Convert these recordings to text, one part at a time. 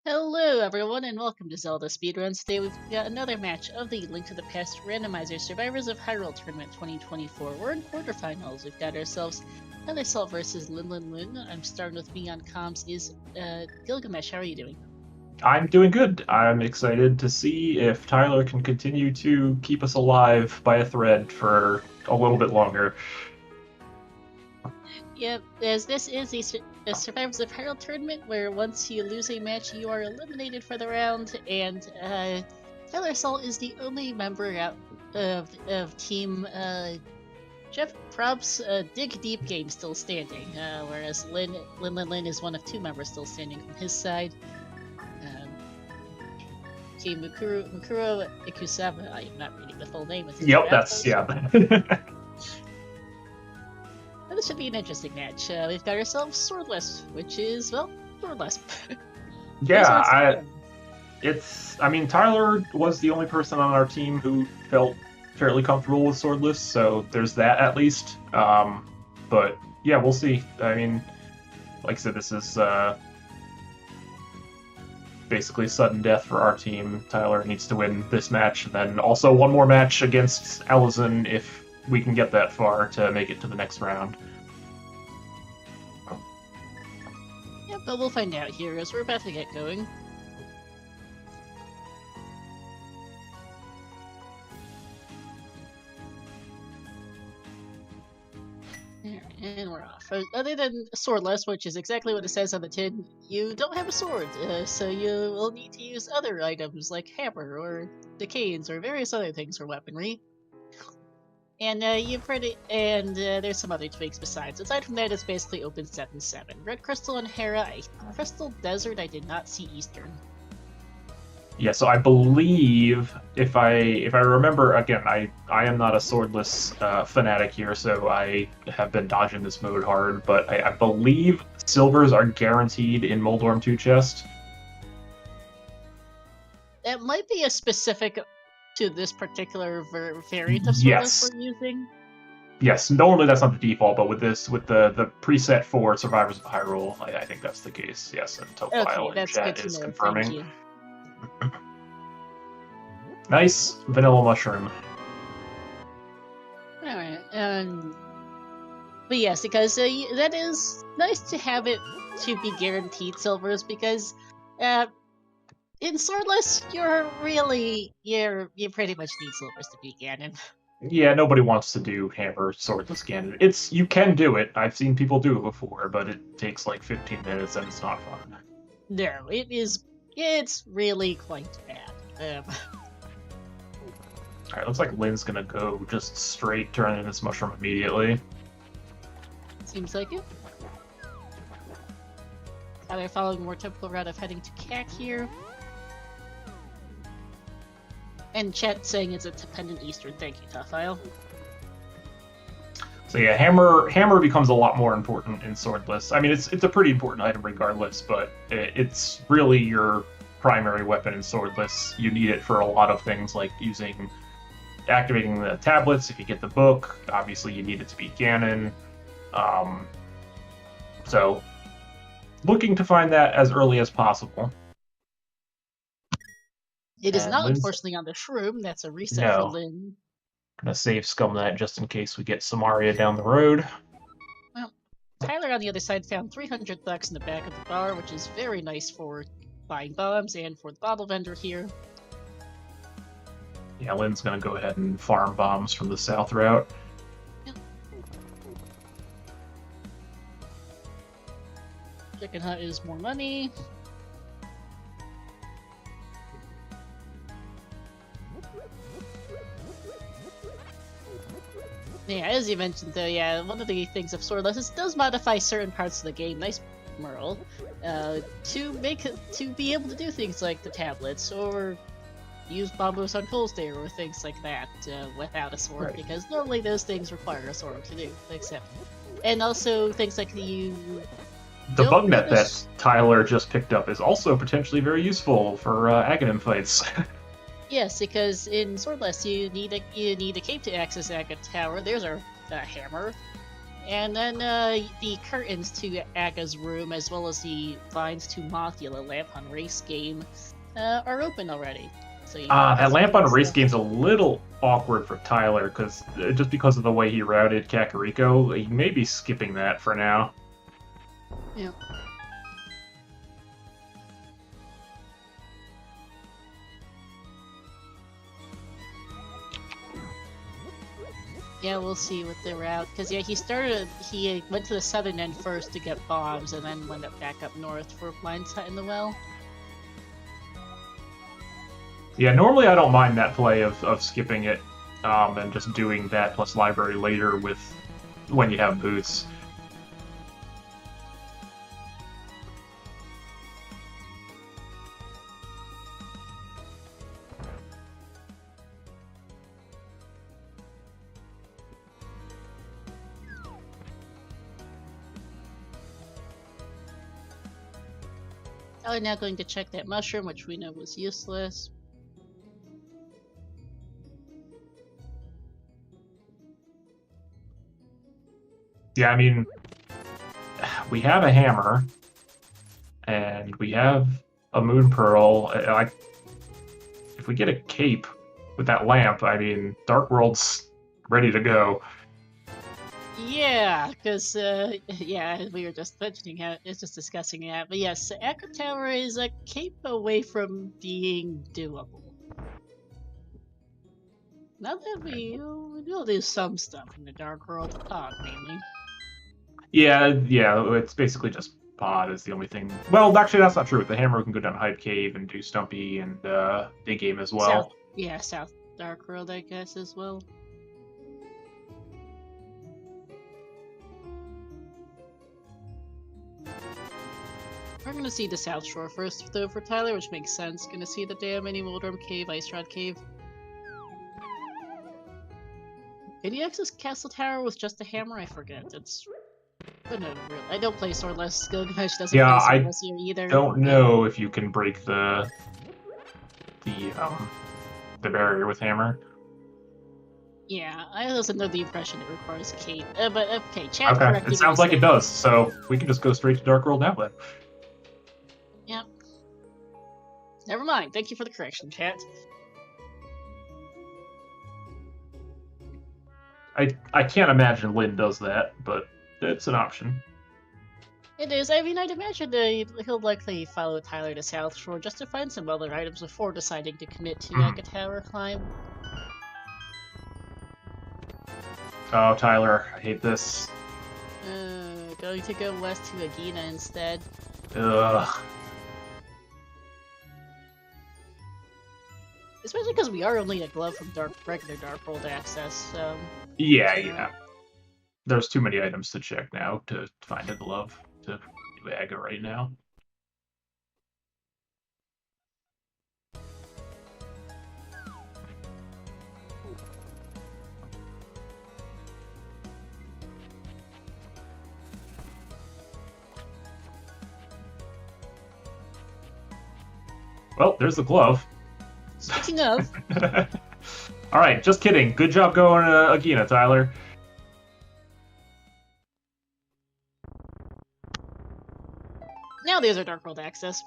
Hello, everyone, and welcome to Zelda Speedruns. Today we've got another match of the Link to the Past Randomizer Survivors of Hyrule Tournament 2024. We're in quarterfinals. We've got ourselves Tylersalt versus Linlinlin. I'm starting with me on comms. Is Gilgamesh, how are you doing? I'm doing good. I'm excited to see if Tyler can continue to keep us alive by a thread for a little bit longer. Yep, as this is a Survivors of Hyrule Tournament where once you lose a match, you are eliminated for the round, and Tylersalt is the only member out of Team Jeff Probst's Dig Deep game still standing, whereas Linlinlin is one of two members still standing from his side. Team Mukuro Ikusawa, I am not reading the full name. Yep, yeah. This should be an interesting match. We've got ourselves Swordless, which is, well, Swordless. Yeah, I mean, Tyler was the only person on our team who felt fairly comfortable with Swordless, so there's that at least. But yeah, we'll see. I mean, like I said, this is basically sudden death for our team. Tyler needs to win this match, and then also one more match against Allison if we can get that far to make it to the next round. Yeah, but we'll find out here as we're about to get going. And we're off. Other than Swordless, which is exactly what it says on the tin, you don't have a sword, so you will need to use other items like hammer or the canes or various other things for weaponry. And there's some other tweaks besides. Aside from that, it's basically open 7-7. Red Crystal and Hera, Crystal Desert, I did not see Eastern. Yeah, so I believe if I remember, again, I am not a Swordless fanatic here, so I have been dodging this mode hard, but I believe silvers are guaranteed in Moldorm 2 chest. That might be a specific to this particular variant of Swordless we're using. Yes, normally that's not the default, but with the preset for Survivors of Hyrule, I think that's the case. Yes, and Topile in chat is confirming. Nice vanilla mushroom. Alright, but yes, because that is nice to have it to be guaranteed silvers, because in Swordless, you pretty much need silvers to beat Ganon. Yeah, nobody wants to do hammer Swordless Ganon. You can do it. I've seen people do it before, but it takes like 15 minutes and it's not fun. No, it's really quite bad. Alright, looks like Lynn's gonna go just straight turn in this mushroom immediately. Seems like it. They're following a more typical route of heading to CAC here. And chat saying it's a dependent Eastern. Thank you, Topile. So yeah, hammer becomes a lot more important in Swordless. I mean, it's a pretty important item regardless, but it's really your primary weapon in Swordless. You need it for a lot of things, like activating the tablets if you get the book. Obviously, you need it to beat Ganon. So, looking to find that as early as possible. It is not, unfortunately, on the shroom. That's a reset for Lynn. Gonna save Scum that just in case we get Samaria down the road. Well, Tyler on the other side found 300 bucks in the back of the bar, which is very nice for buying bombs and for the bottle vendor here. Yeah, Lynn's gonna go ahead and farm bombs from the south route. Yep. Chicken Hut is more money. Yeah, as you mentioned though, yeah, one of the things of Swordless is it does modify certain parts of the game, nice Merle, to be able to do things like the tablets, or use bombos on Coldstay or things like that without a sword, right. Because normally those things require a sword to do, and also things like the bug net that Tyler just picked up is also potentially very useful for Aghanim fights. Yes, because in Swordless you need a cape to access Agate Tower. There's our hammer, And then the curtains to Aga's room, as well as the blinds to Mothula Lamp on Race game, are open already. So you that lamp on a race stuff. game's a little awkward for Tyler, because just because of the way he routed Kakariko, he may be skipping that for now. Yeah. Yeah, we'll see with the route, because yeah, he went to the southern end first to get bombs, and then went up back up north for Blind Sight in the Well. Yeah, normally I don't mind that play of skipping it, and just doing that plus library later with when you have boots. I'm now going to check that mushroom, which we know was useless. Yeah, I mean, we have a hammer, and we have a moon pearl. If we get a cape with that lamp, I mean, Dark World's ready to go. Yeah, because yeah, we were just mentioning how it's just discussing that. But yes, Echo Tower is a cape away from being doable. Now that we'll do some stuff in the Dark World, mainly. Yeah, it's basically just pod is the only thing. Well, actually, that's not true. With the hammer, we can go down Hyde Cave and do Stumpy and Big Game as well. South Dark World, I guess, as well. We're gonna see the South Shore first, though, for Tyler, which makes sense. Gonna see the damn Mini Moldrum Cave, Ice Rod Cave. Can you access Castle Tower with just a hammer? I forget. It's... I don't play Swordless. Gilgamesh doesn't play Swordless here either. I don't know if you can break the barrier with hammer. Yeah, I was under the impression it requires a cape. But okay, chat corrected. It sounds like it does, so we can just go straight to Dark World now then. Yep. Never mind. Thank you for the correction, chat. I can't imagine Lin does that, but it's an option. It is. I mean, I'd imagine he'll likely follow Tyler to South Shore just to find some other items before deciding to commit to Aga Tower climb. Oh, Tyler, I hate this. Going to go west to Agina instead. Ugh. Especially because we are only a glove from regular Dark World access, so... Yeah. There's too many items to check now to find a glove to do Aga right now. Well, there's the glove. Speaking of... Alright, just kidding. Good job going Agina, Tyler. Now there's our Dark World access.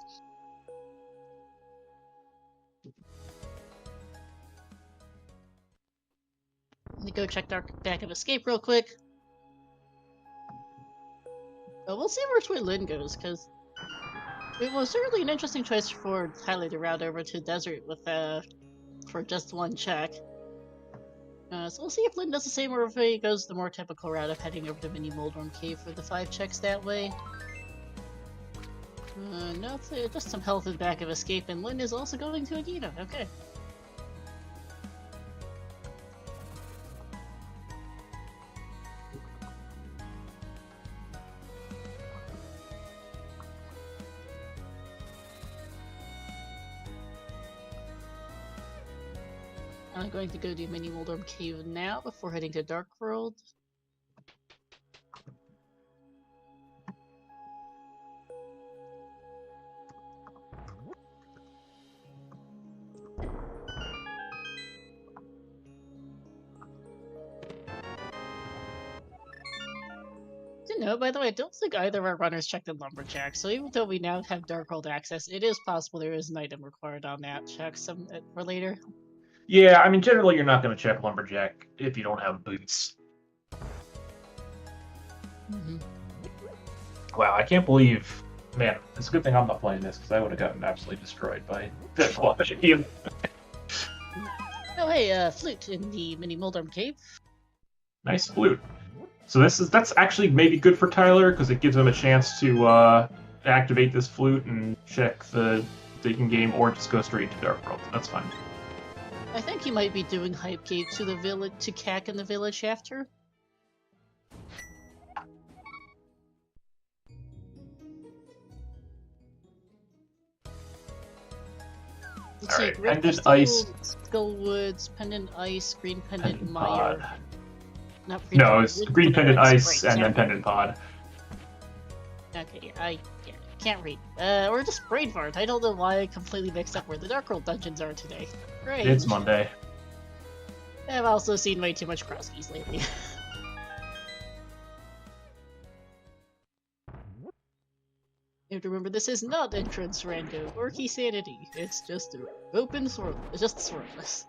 Let me go check Back of Escape real quick. But we'll see which way Lin goes, because it was certainly an interesting choice for Tyler to route over to Desert with for just one check. So we'll see if Lin does the same, or if he goes the more typical route of heading over to Mini Moldrum Cave for the 5 checks that way. No, it's just some health in Back of Escape, and Lin is also going to Agina. Okay. I'm going to go to Mini Moldrum Cave now before heading to Dark World. No, by the way, I don't think either of our runners checked the lumberjack. So even though we now have Dark World access, it is possible there is an item required on that check for later. Yeah, I mean, generally you're not going to check lumberjack if you don't have boots. Wow, I can't believe, man, it's a good thing I'm not playing this, because I would have gotten absolutely destroyed by that quality. Oh hey, flute in the mini Moldorm cave. Nice flute. So that's actually maybe good for Tyler, because it gives him a chance to activate this flute and check the digging game, or just go straight to Dark World. That's fine. I think he might be doing Hype Cave to the village, to Cack in the village after. Let's see, Alright, Red Pendant Crystal, Ice. Skullwoods, Pendant Ice, Green Pendant Mire. Pod. Not green No, pendant, it's Green Green Pendant Ice Springs, and yeah. then Pendant Pod. Okay, I can't read. Or just brain fart. I don't know why I completely mixed up where the Dark World dungeons are today. Great. It's Monday. I've also seen way too much crosskeys lately. You have to remember, this is not entrance rando or key sanity. It's just open sword. It's just swordless.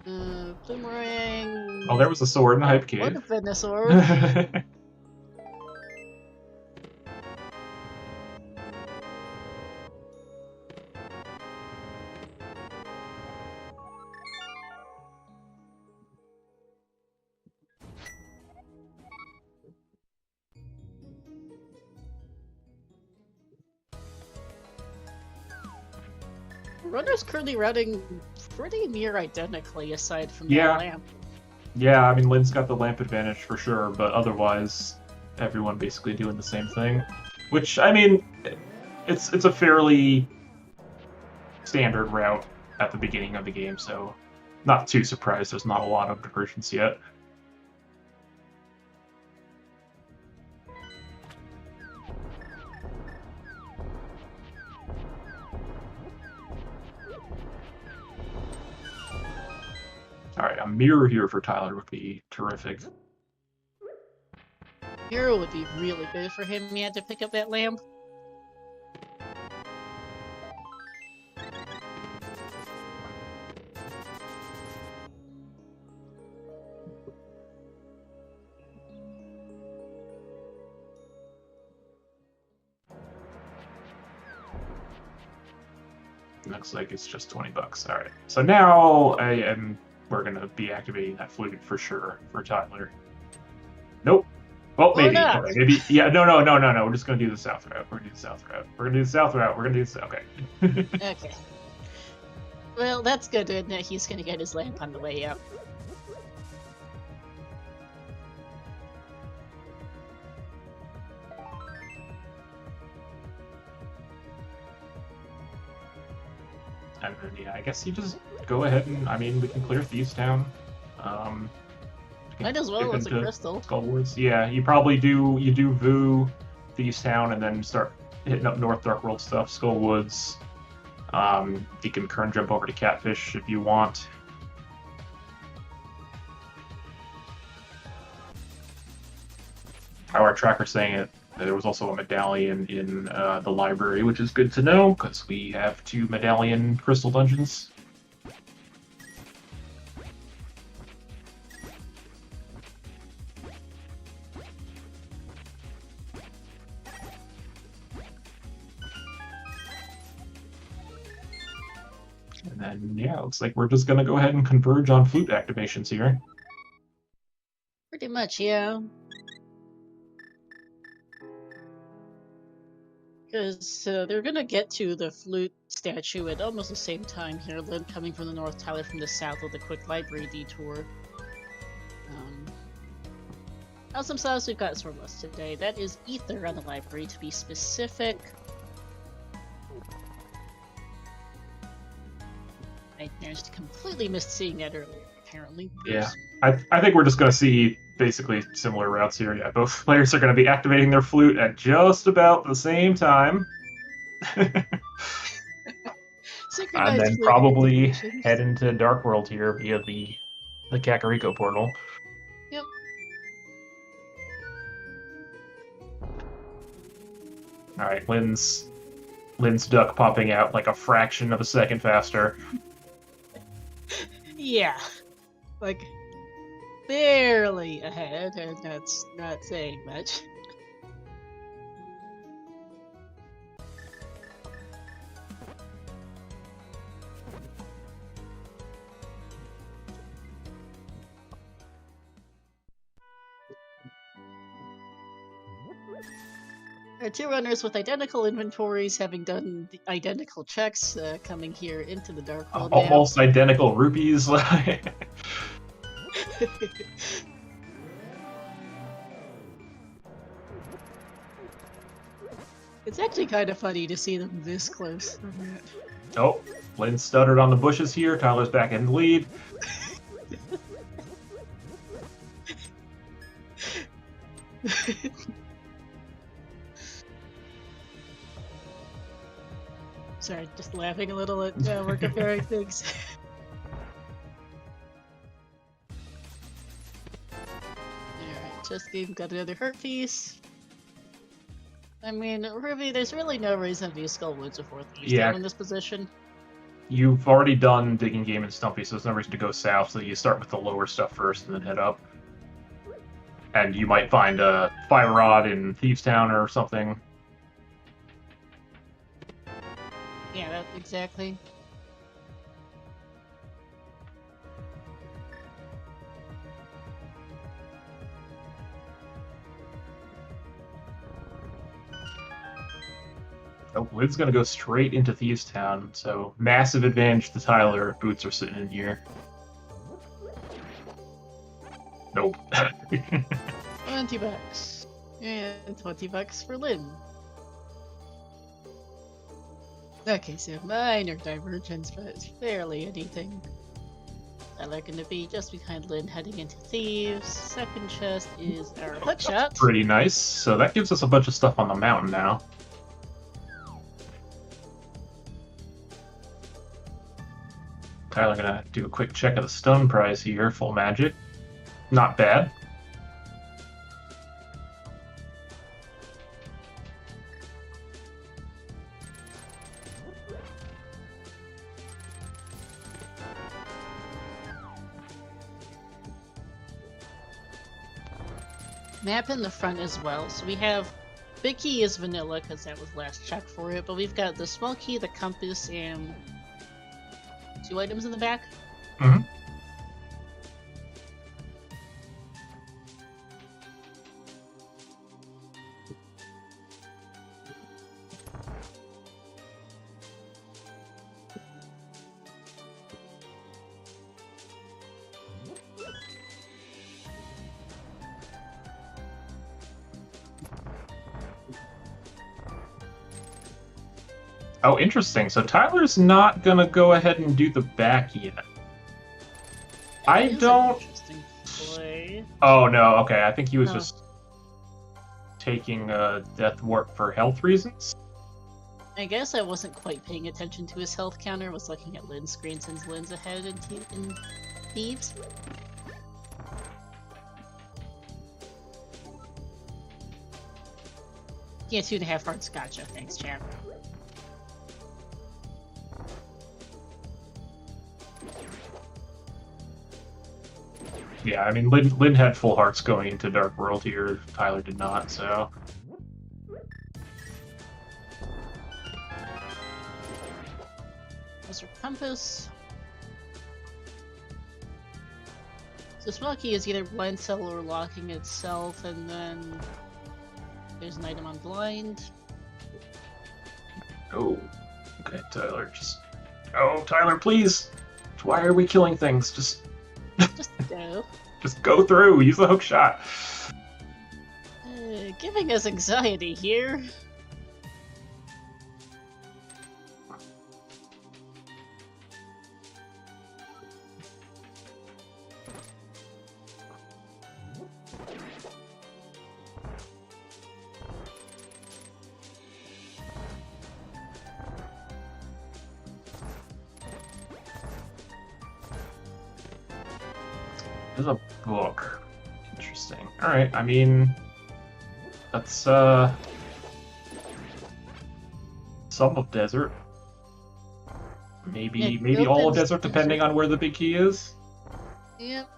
Boomerang. Oh, there was a sword in the Hype Cave. What if in the sword? Runner's currently routing pretty near identically, aside from the lamp. Yeah, I mean, Lynn's got the lamp advantage for sure, but otherwise, everyone basically doing the same thing. Which, I mean, it's a fairly standard route at the beginning of the game, so not too surprised there's not a lot of divergence yet. Alright, a mirror here for Tyler would be terrific. Hyrule would be really good for him. He had to pick up that lamp. Looks like it's just 20 bucks. Alright, so now we're gonna be activating that flute for sure for Tyler. Nope. Well, maybe. Okay, maybe. Yeah, no. We're just gonna do the south route. We're gonna do the south route. We're gonna do the south route. We're gonna do this. Okay. Okay. Well, that's good to admit he's gonna get his lamp on the way out. And then, yeah, I guess you just go ahead and, I mean, we can clear Thieves Town. Might as well, it's a crystal. Skullwoods. Yeah, you probably do, Vu, Thieves Town, and then start hitting up North Dark World stuff, Skullwoods. You can current jump over to Catfish if you want. How our tracker's saying it, there was also a medallion in the library, which is good to know, because we have 2 medallion crystal dungeons. And then, yeah, looks like we're just going to go ahead and converge on flute activations here. Pretty much, yeah. Because they're gonna get to the flute statue at almost the same time here, Lynn coming from the north, Tyler from the south with a quick library detour. Awesome sauce we've got swordless today. That is Ether on the library, to be specific. I managed to completely miss seeing that earlier, apparently. Yeah, I think we're just going to see basically similar routes here. Yeah, both players are going to be activating their flute at just about the same time. And then probably head into Dark World here via the Kakariko portal. Yep. All right, Lynn's duck popping out like a fraction of a second faster. Yeah, like barely ahead, and that's not saying much. There are two runners with identical inventories having done the identical checks coming here into the Dark World now. Almost identical rupees. It's actually kind of funny to see them this close. Oh, Lynn stuttered on the bushes here. Tyler's back in the lead. Sorry, just laughing a little at we're comparing things. Alright, just got another hurt piece. I mean, Ruby, there's really no reason to use Skull Woods before Thieves down in this position. You've already done Digging Game and Stumpy, so there's no reason to go south, so you start with the lower stuff first and then head up. And you might find a Fire Rod in Thieves Town or something. Yeah, that exactly. Oh, Lid's gonna go straight into Thieves Town, so massive advantage to Tyler. Boots are sitting in here. Nope. $20. And $20 for Lynn. Okay, so minor divergence, but barely anything. Tyler gonna be just behind Lynn heading into Thieves. Second chest is our hookshot. Pretty nice. So that gives us a bunch of stuff on the mountain now. Tyler gonna do a quick check of the stone prize here. Full magic. Not bad. Map in the front as well. So we have big key is vanilla because that was last check for it, but we've got the small key, the compass, and 2 items in the back. Mm-hmm. Oh, interesting. So Tyler's not gonna go ahead and do the back yet. I don't. Interesting play. Oh no. Okay, I think he was just taking Death Warp for health reasons. I guess I wasn't quite paying attention to his health counter. Was looking at Lynn's screen since Lynn's ahead in Thieves. Yeah, 2.5 hearts. Gotcha. Thanks, champ. Yeah, I mean, Lynn had full hearts going into Dark World here. Tyler did not, so. There's our compass. So small key is either blind cell or locking itself, and then there's an item on blind. Oh, okay, Tyler, just. Oh, Tyler, please! Why are we killing things? Just go. Just go through. Use the hook shot. Giving us anxiety here. There's a book. Interesting. Alright, I mean... That's, some of desert. Maybe It all of opens desert, depending on where the big key is. Yep.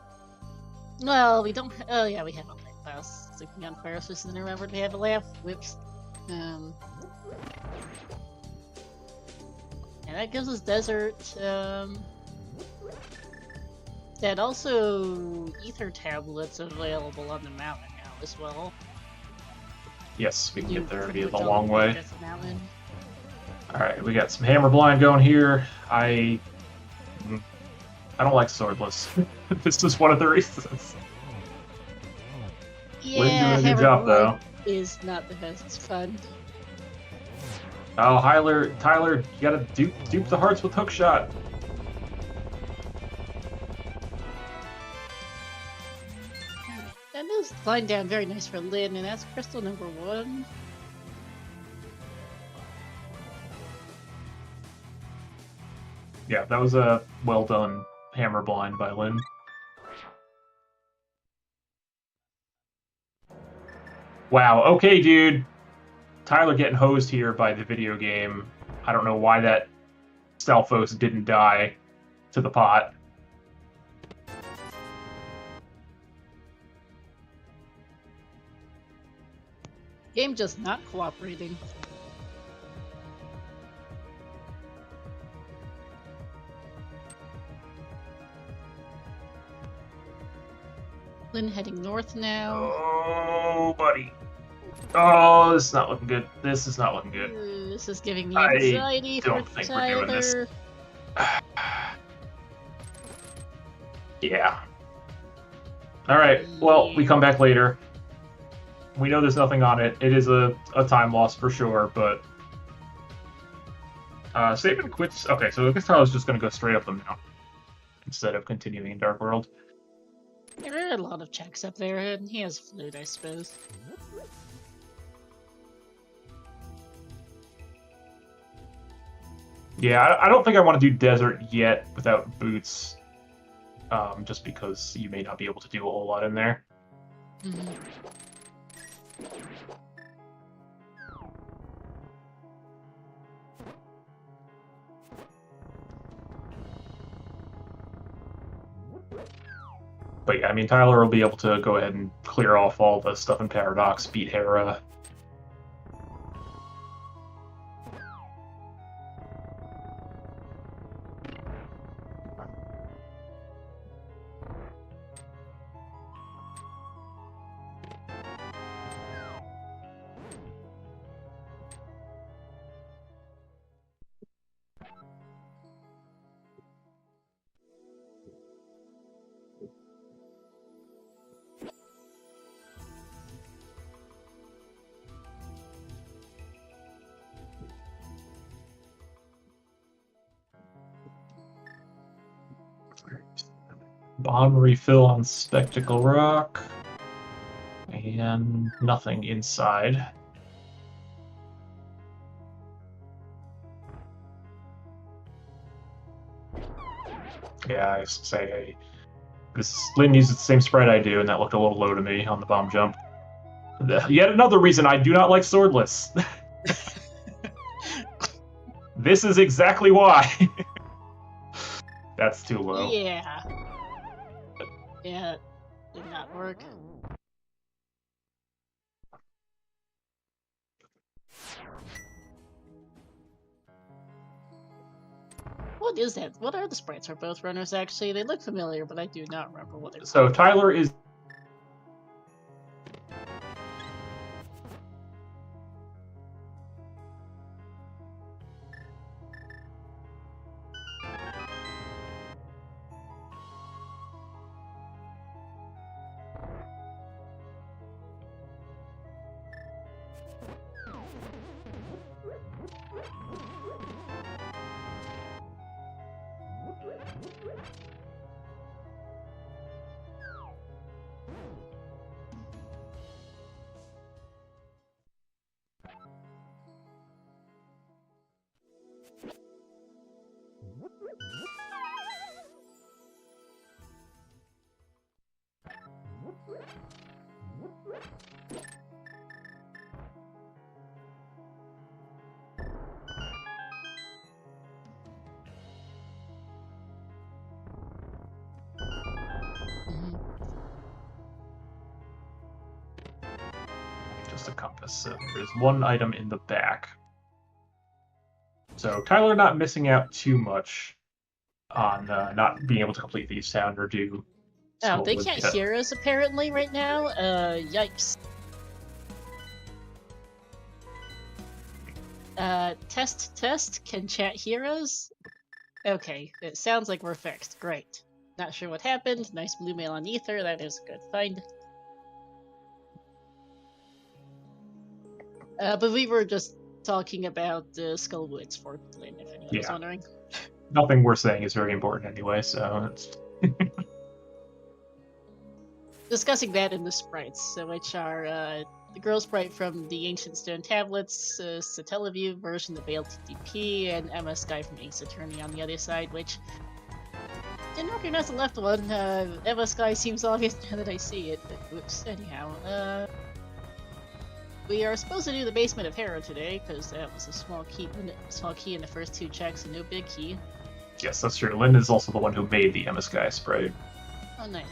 Well, we don't. Oh yeah, we have a lamp. I was thinking on first, just didn't remember we have a lamp. Whoops. And that gives us desert. And also ether tablets available on the mountain now as well. Yes, we can You get there pretty via the much long always way. get the mountain. Alright, we got some hammer blind going here. I don't like swordless. This is one of the reasons. Yeah, Lynn doing a good hammer job, blind though. is not the best fun. Oh, Tyler, you gotta dupe the hearts with hookshot. That is line down very nice for Lynn, and that's crystal number 1. Yeah, that was a well done hammer blind by Lynn. Wow, okay, dude. Tyler getting hosed here by the video game. I don't know why that Stalfos didn't die to the pot. Game just not cooperating. Lynn heading north now. Oh, buddy. Oh, this is not looking good. This is not looking good. This is giving me anxiety for don't think we're doing this. Tyler. Yeah. Alright, well, we come back later. We know there's nothing on it. It is a time loss for sure, but... save and quits... Okay, so I guess Tyler's just going to go straight up the mountain instead of continuing in Dark World. There are a lot of checks up there, and he has flute, I suppose. Yeah, I don't think I want to do desert yet without boots, just because you may not be able to do a whole lot in there. Mm-hmm. But yeah, I mean, Tyler will be able to go ahead and clear off all the stuff in Paradox, beat Hera. Bomb refill on Spectacle Rock. And nothing inside. Yeah, I say Lynn uses the same sprite I do, and that looked a little low to me on the bomb jump. Yet another reason I do not like swordless. This is exactly why. That's too low. Yeah. Yeah, it did not work. What is that? What are the sprites for both runners, actually? They look familiar, but I do not remember what they're called. So Tyler is... just a compass. So there's one item in the back. So Tyler not missing out too much on not being able to complete the sound or do. Oh, they can't hear us apparently right now. Yikes. Test. Can chat hear us? Okay, it sounds like we're fixed. Great. Not sure what happened. Nice blue mail on Ether. That is a good find. But we were just talking about Skull Woods for Lynn, if anyone was wondering. Nothing we're saying is very important anyway, so it's... Discussing that in the sprites, which are the girl sprite from the Ancient Stone Tablets, Satellaview version, the ALttPR, and MS Guy from Ace Attorney on the other side, which didn't recognize the left one. MS Guy seems obvious now that I see it, but oops. Anyhow, we are supposed to do the basement of Hera today, because that was a small key in the first 2 checks and no big key. Yes, that's true. Lynn is also the one who made the MS Guy sprite. Oh, nice.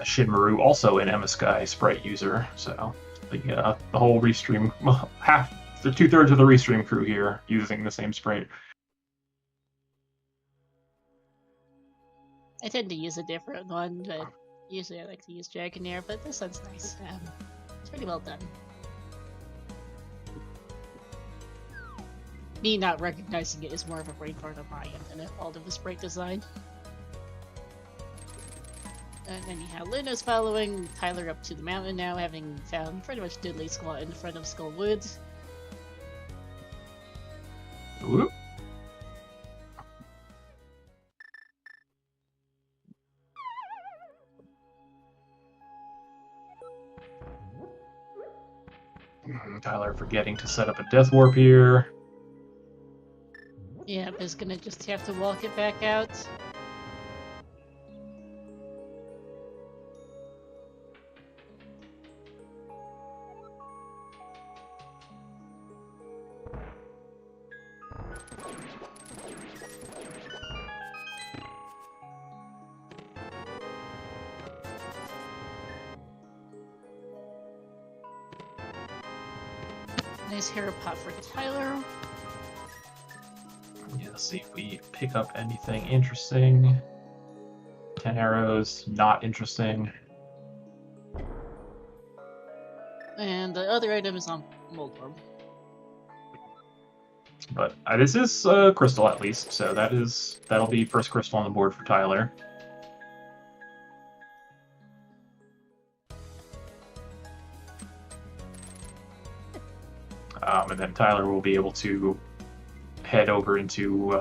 Shinmaru also an MS Guy sprite user, so the whole restream, well, the 2/3 of the restream crew here using the same sprite. I tend to use a different one, but usually I like to use Dragonair, but this one's nice. It's pretty well done. Me not recognizing it is more of a brain fart of mine than a fault of the sprite design. And anyhow, Lynn is following Tyler up to the mountain now, having found pretty much Diddley Squat in front of Skull Woods. Whoop. Tyler forgetting to set up a death warp here. Yep, is gonna just have to walk it back out. Nice hair pop for Tyler. Yeah, let's see if we pick up anything interesting. 10 arrows, not interesting. And the other item is on Moldworm. But this is crystal at least, so that'll be first crystal on the board for Tyler. And then Tyler will be able to head over into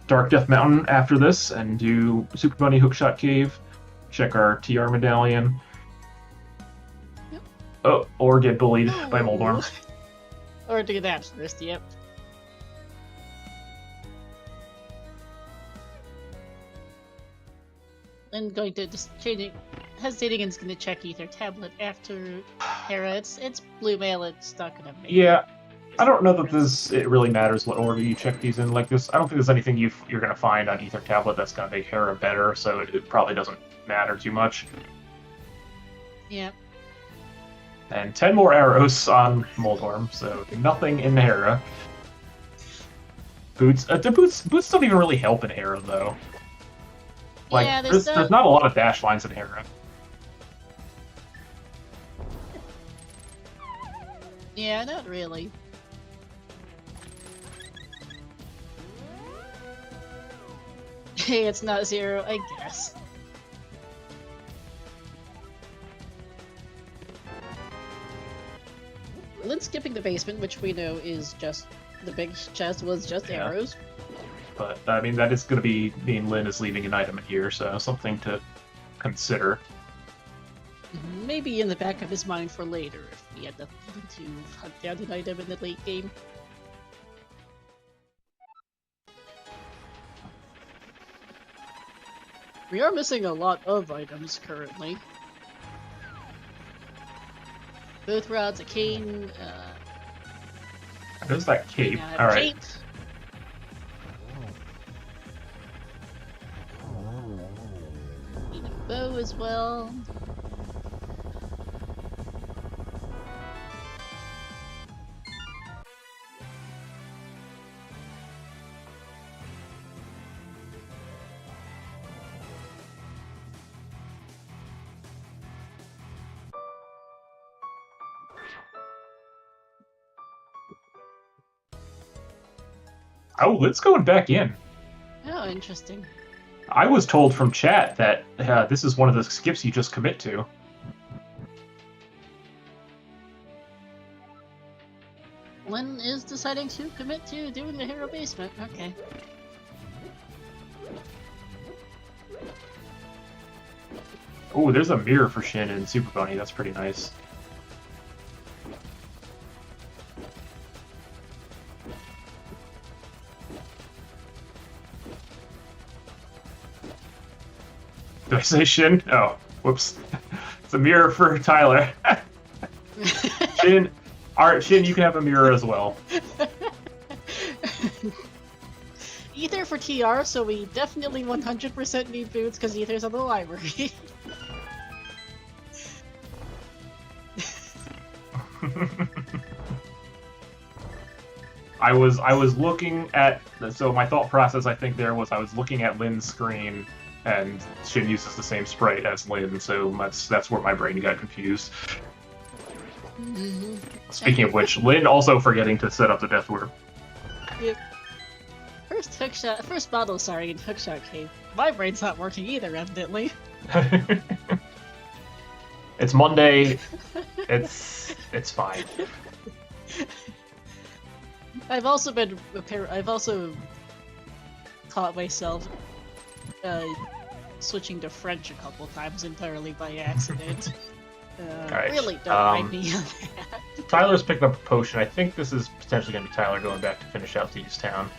Dark Death Mountain after this and do Super Bunny Hookshot Cave, check our TR medallion. Yep. Oh, or get bullied by Moldworm. Or do that first, yep. Then going to just hesitating and is going to check Ether Tablet after Hera. It's blue mail, it's not going to make Yeah, I don't know that it really matters what order you check these in like this. I don't think there's anything you're going to find on Ether Tablet that's going to make Hera better, so it probably doesn't matter too much. Yeah. And 10 more arrows on Moldworm, so nothing in Hera. Boots don't even really help in Hera, though. Like, yeah, there's not a lot of dash lines in Hera. Yeah, not really. Hey, it's not zero, I guess. Lynn skipping the basement, which we know is just the big chest was just arrows. But I mean, that is going to mean Lynn is leaving an item in here, so something to consider. Maybe in the back of his mind for later if we end up needing to hunt down an item in the late game. We are missing a lot of items currently. Both rods, a cane. There's that cape. All right. Need a bow as well. Oh, Lid's going back in. Oh, interesting. I was told from chat that this is one of the skips you just commit to. Lynn is deciding to commit to doing the hero basement. Okay. Oh, there's a mirror for Shin and Super Bunny. That's pretty nice. Did I say Shin? Oh, whoops. It's a mirror for Tyler. Shin, alright, Shin, you can have a mirror as well. Ether for TR, so we definitely 100% need boots because Ether's on the library. I was looking at, so my thought process I think there was I was looking at Lin's screen and Shin uses the same sprite as Lin, so that's where my brain got confused. Mm-hmm. Speaking of which, Lin also forgetting to set up the death word. Yep. First bottle, sorry, in Hookshot Cave. My brain's not working either, evidently. It's Monday. It's fine. I've also caught myself switching to French a couple times entirely by accident. Right. Really don't mind me on that. Tyler's picked up a potion. I think this is potentially going to be Tyler going back to finish out the East Town.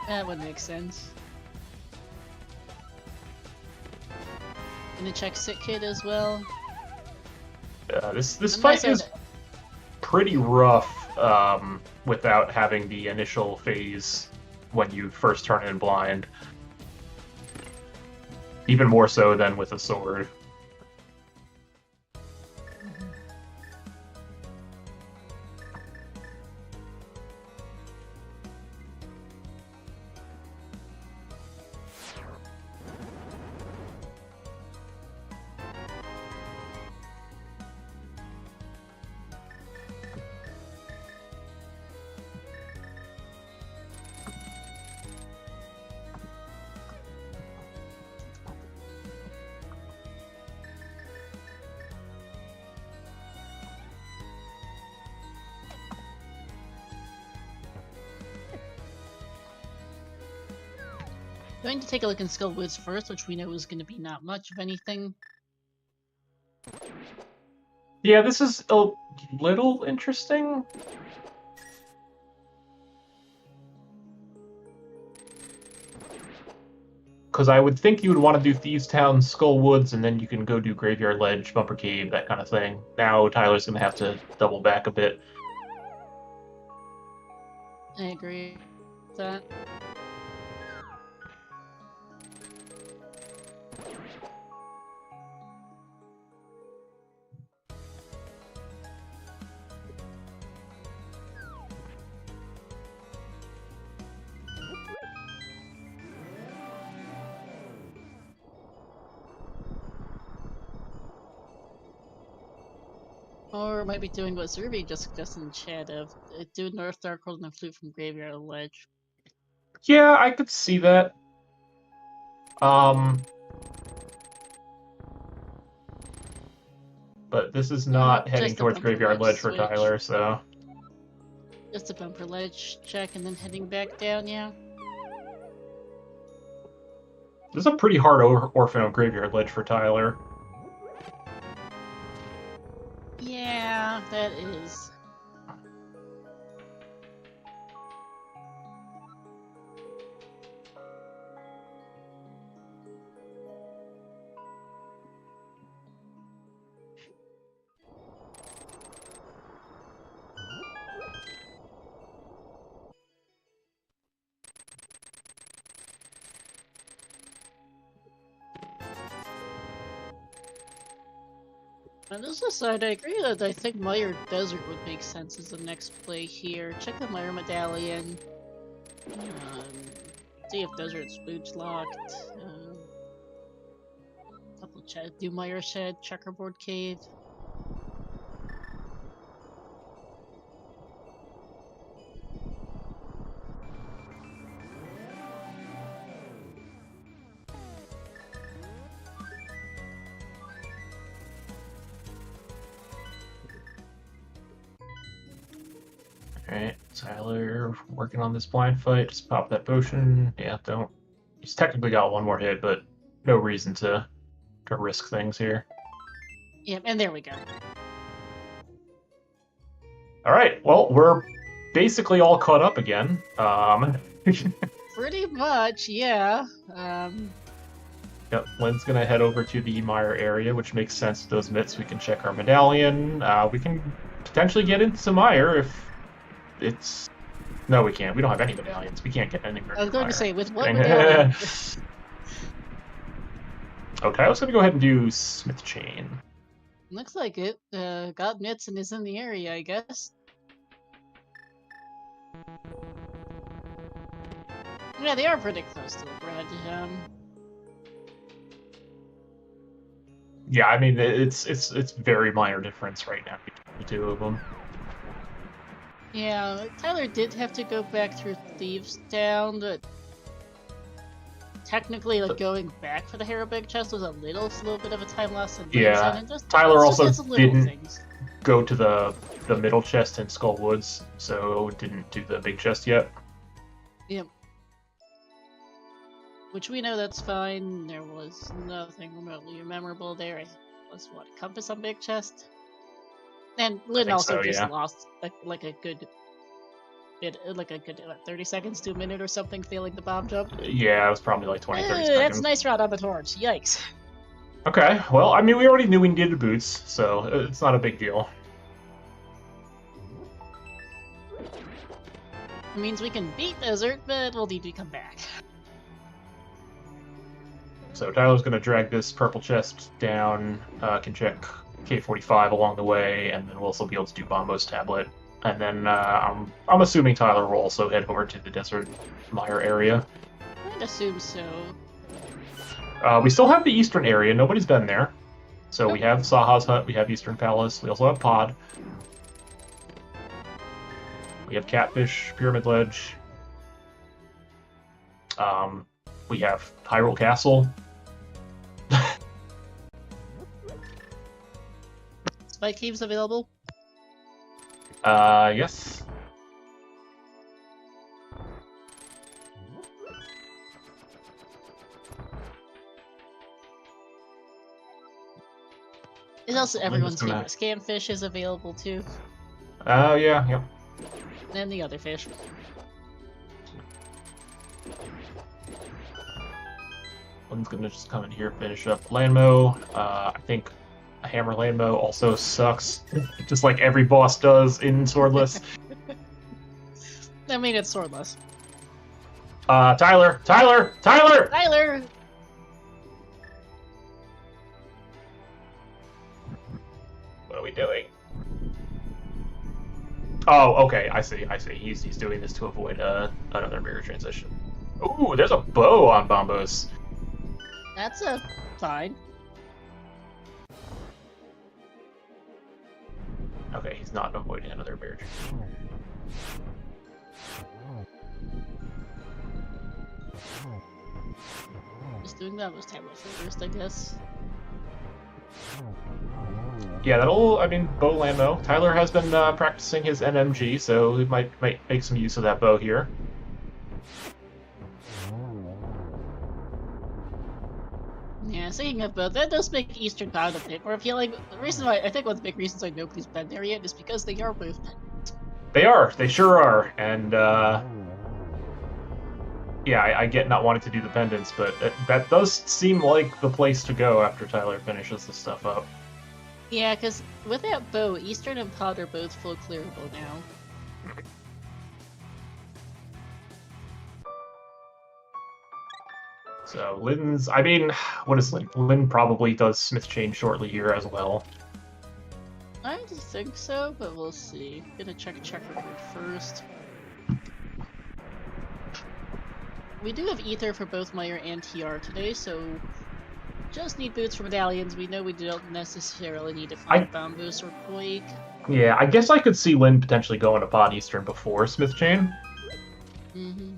That would make sense. Gonna check Sick Kid as well. This fight is pretty rough without having the initial phase when you first turn in blind. Even more so than with a sword. Going to take a look in Skill Woods first, which we know is going to be not much of anything. Yeah, this is a little interesting. Because I would think you would want to do Thieves Town, Skull Woods, and then you can go do Graveyard Ledge, Bumper Cave, that kind of thing. Now Tyler's going to have to double back a bit. I agree with that. Or might be doing what Zerby just suggested in chat of do North Darkhold and Flute from Graveyard Ledge. Yeah, I could see that. But this is not heading towards Graveyard Ledge for Tyler, so... Just a Bumper Ledge check and then heading back down, yeah. This is a pretty hard Orphan of Graveyard Ledge for Tyler. Yeah, that is. On this side, I agree that I think Mire Desert would make sense as the next play here. Check the Mire Medallion. See if Desert's boots locked. Double check. Do Mire Shed, Checkerboard Cave. Alright, Tyler, working on this blind fight. Just pop that potion. Yeah, don't. He's technically got one more hit, but no reason to risk things here. Yep, and there we go. Alright, well, we're basically all caught up again. Pretty much, yeah. Yep, Lynn's gonna head over to the Mire area, which makes sense with those mitts. We can check our medallion. We can potentially get into Mire if it's... No, we can't. We don't have any medallions. We can't get anywhere. I was going to say, with what Dang. medallion? Okay, I was gonna go ahead and do Smith Chain. Looks like it. Got mitts and is in the area, I guess. Yeah, they are pretty close to the bridge. Yeah, I mean it's very minor difference right now between the two of them. Yeah, Tyler did have to go back through Thieves Town, but technically, like going back for the Hero Big Chest was a little bit of a time loss. Yeah, and just, Tyler just also didn't things. go to the middle chest in Skull Woods, so didn't do the big chest yet. Yep. Which we know that's fine. There was nothing remotely memorable there. It was what, compass on big chest? And Lynn also so, just yeah. lost like a good bit, like a good 30 seconds to a minute or something, failing the bomb jump. Yeah, it was probably like 20, 30 seconds. That's a nice route on the torch. Yikes. Okay, well, I mean, we already knew we needed boots, so it's not a big deal. It means we can beat Desert, but we'll need to come back. So Tyler's going to drag this purple chest down, can check K45 along the way, and then we'll also be able to do Bombo's tablet. And then I'm assuming Tyler will also head over to the Desert Mire area. I'd assume so. We still have the Eastern area. Nobody's been there. So we have Saha's Hut, we have Eastern Palace, we also have Pod. We have Catfish, Pyramid Ledge. We have Hyrule Castle. Spike Caves available? Yes. It's also everyone's favorite Scamfish is available too. Oh, yeah. And the other fish. One's gonna just come in here, finish up Landmo. I think a Hammer Landmo also sucks, just like every boss does in Swordless. I mean, it's swordless. Tyler! Tyler! What are we doing? Oh, okay, I see. He's doing this to avoid another mirror transition. Ooh, there's a bow on Bombos. That's a fine. Okay, he's not avoiding another mirror transition. Just doing that was tablet first, I guess. Yeah, I mean, bow Landmo. Tyler has been practicing his NMG, so he might make some use of that bow here. Yeah, speaking of both, that does make Eastern Cloud a bit more appealing. The reason why, I think one of the big reasons why nobody's been there yet is because they are both pendant. They are. They sure are. And, yeah, I get not wanting to do the pendants, but that does seem like the place to go after Tyler finishes this stuff up. Yeah, because with that bow, Eastern and Pod are both full clearable now. So Lynn's, I mean, what is Lynn? Lynn probably does Smith Chain shortly here as well. I just think so, but we'll see. Gonna check record first. We do have Ether for both Mire and TR today, so just need boots for medallions. We know we don't necessarily need to find Bombos or Quake. Yeah, I guess I could see Lynn potentially going to Pod Eastern before Smith Chain. Mm-hmm.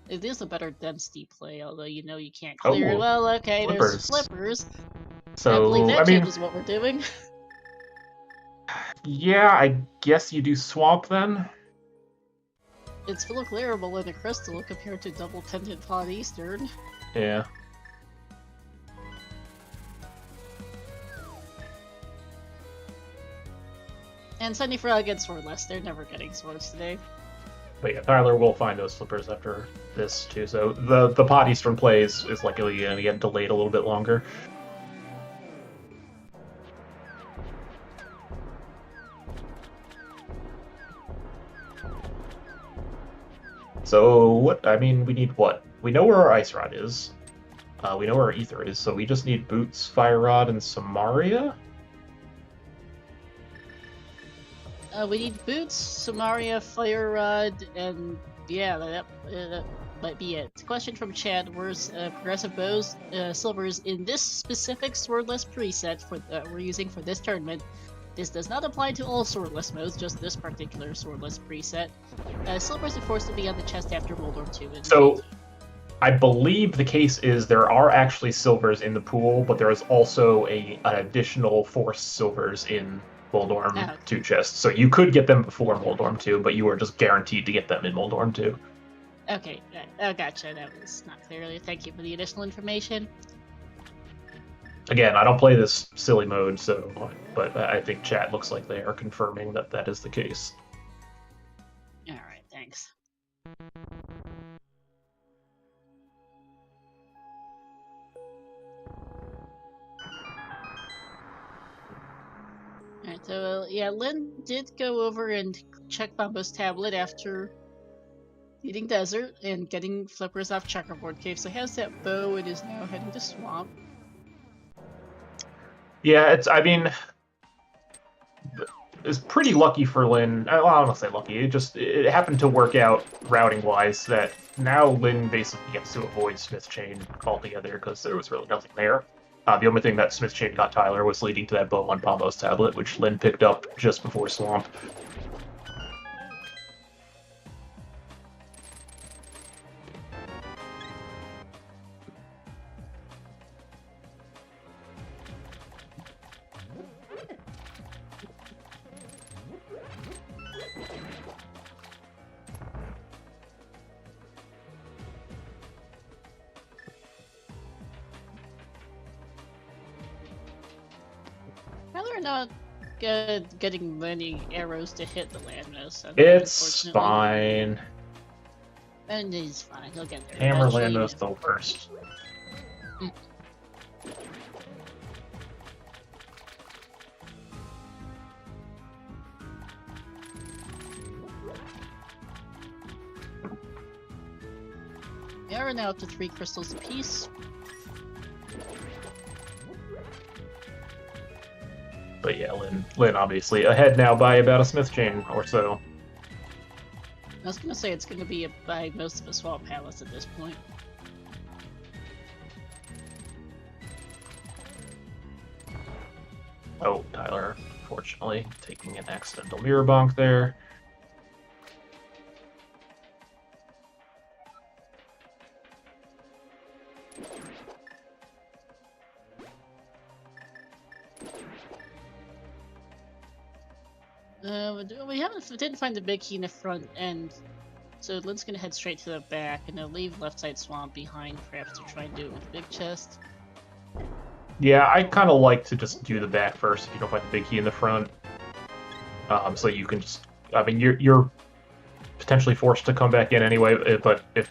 It is a better density play, although you know you can't clear. Well, okay, there's flippers. So, I believe that changes what we're doing. Yeah, I guess you do Swamp then. it's full of clearable in a crystal compared to double pendant pot Eastern. Yeah. And Sunny Frog gets swordless. They're never getting swords today. But yeah, Tyler will find those slippers after this too. So the pot Eastern play is likely going to get delayed a little bit longer. So what? I mean, we need what? We know where our Ice Rod is. We know where our Ether is. So we just need Boots, Fire Rod, and Samaria. We need Boots, Samaria, Fire Rod, and yeah, that might be it. Question from Chad: where's progressive bows, silvers in this specific swordless preset we're using for this tournament? This does not apply to all swordless modes, just this particular swordless preset. Silvers are forced to be on the chest after Moldorm 2. So, I believe the case is there are actually silvers in the pool, but there is also an additional forced silvers in Moldorm 2 chest. So you could get them before Moldorm 2, but you are just guaranteed to get them in Moldorm 2. Okay, oh, gotcha. That was not clear. Thank you for the additional information. Again, I don't play this silly mode, but I think chat looks like they are confirming that that is the case. Alright, thanks. Alright, so yeah, Lynn did go over and check Bumbo's tablet after eating Desert and getting flippers off Checkerboard Cave, so he has that bow and is now heading to Swamp. Yeah, it's pretty lucky for Lynn. Well, I don't want to say lucky. It happened to work out routing-wise that now Lynn basically gets to avoid Smith Chain altogether because there was really nothing there. The only thing that Smith Chain got Tyler was leading to that bow on Pombo's tablet, which Lynn picked up just before Swamp. We're not getting many arrows to hit the landmass. It's fine. And it's fine. He'll get there. Hammer landmass though first. Yeah, we're now up to 3 crystals apiece. But yeah, Lynn obviously ahead now by about a Smith Chain or so. I was gonna say it's gonna be by most of the Swamp Palace at this point. Oh, Tyler, unfortunately, taking an accidental mirror bonk there. We didn't find the big key in the front end, so Lynn's gonna head straight to the back and they'll leave left side swamp behind, perhaps to try and do it with the big chest. Yeah, I kind of like to just do the back first if you don't find the big key in the front. So you can just, I mean, you're potentially forced to come back in anyway, but if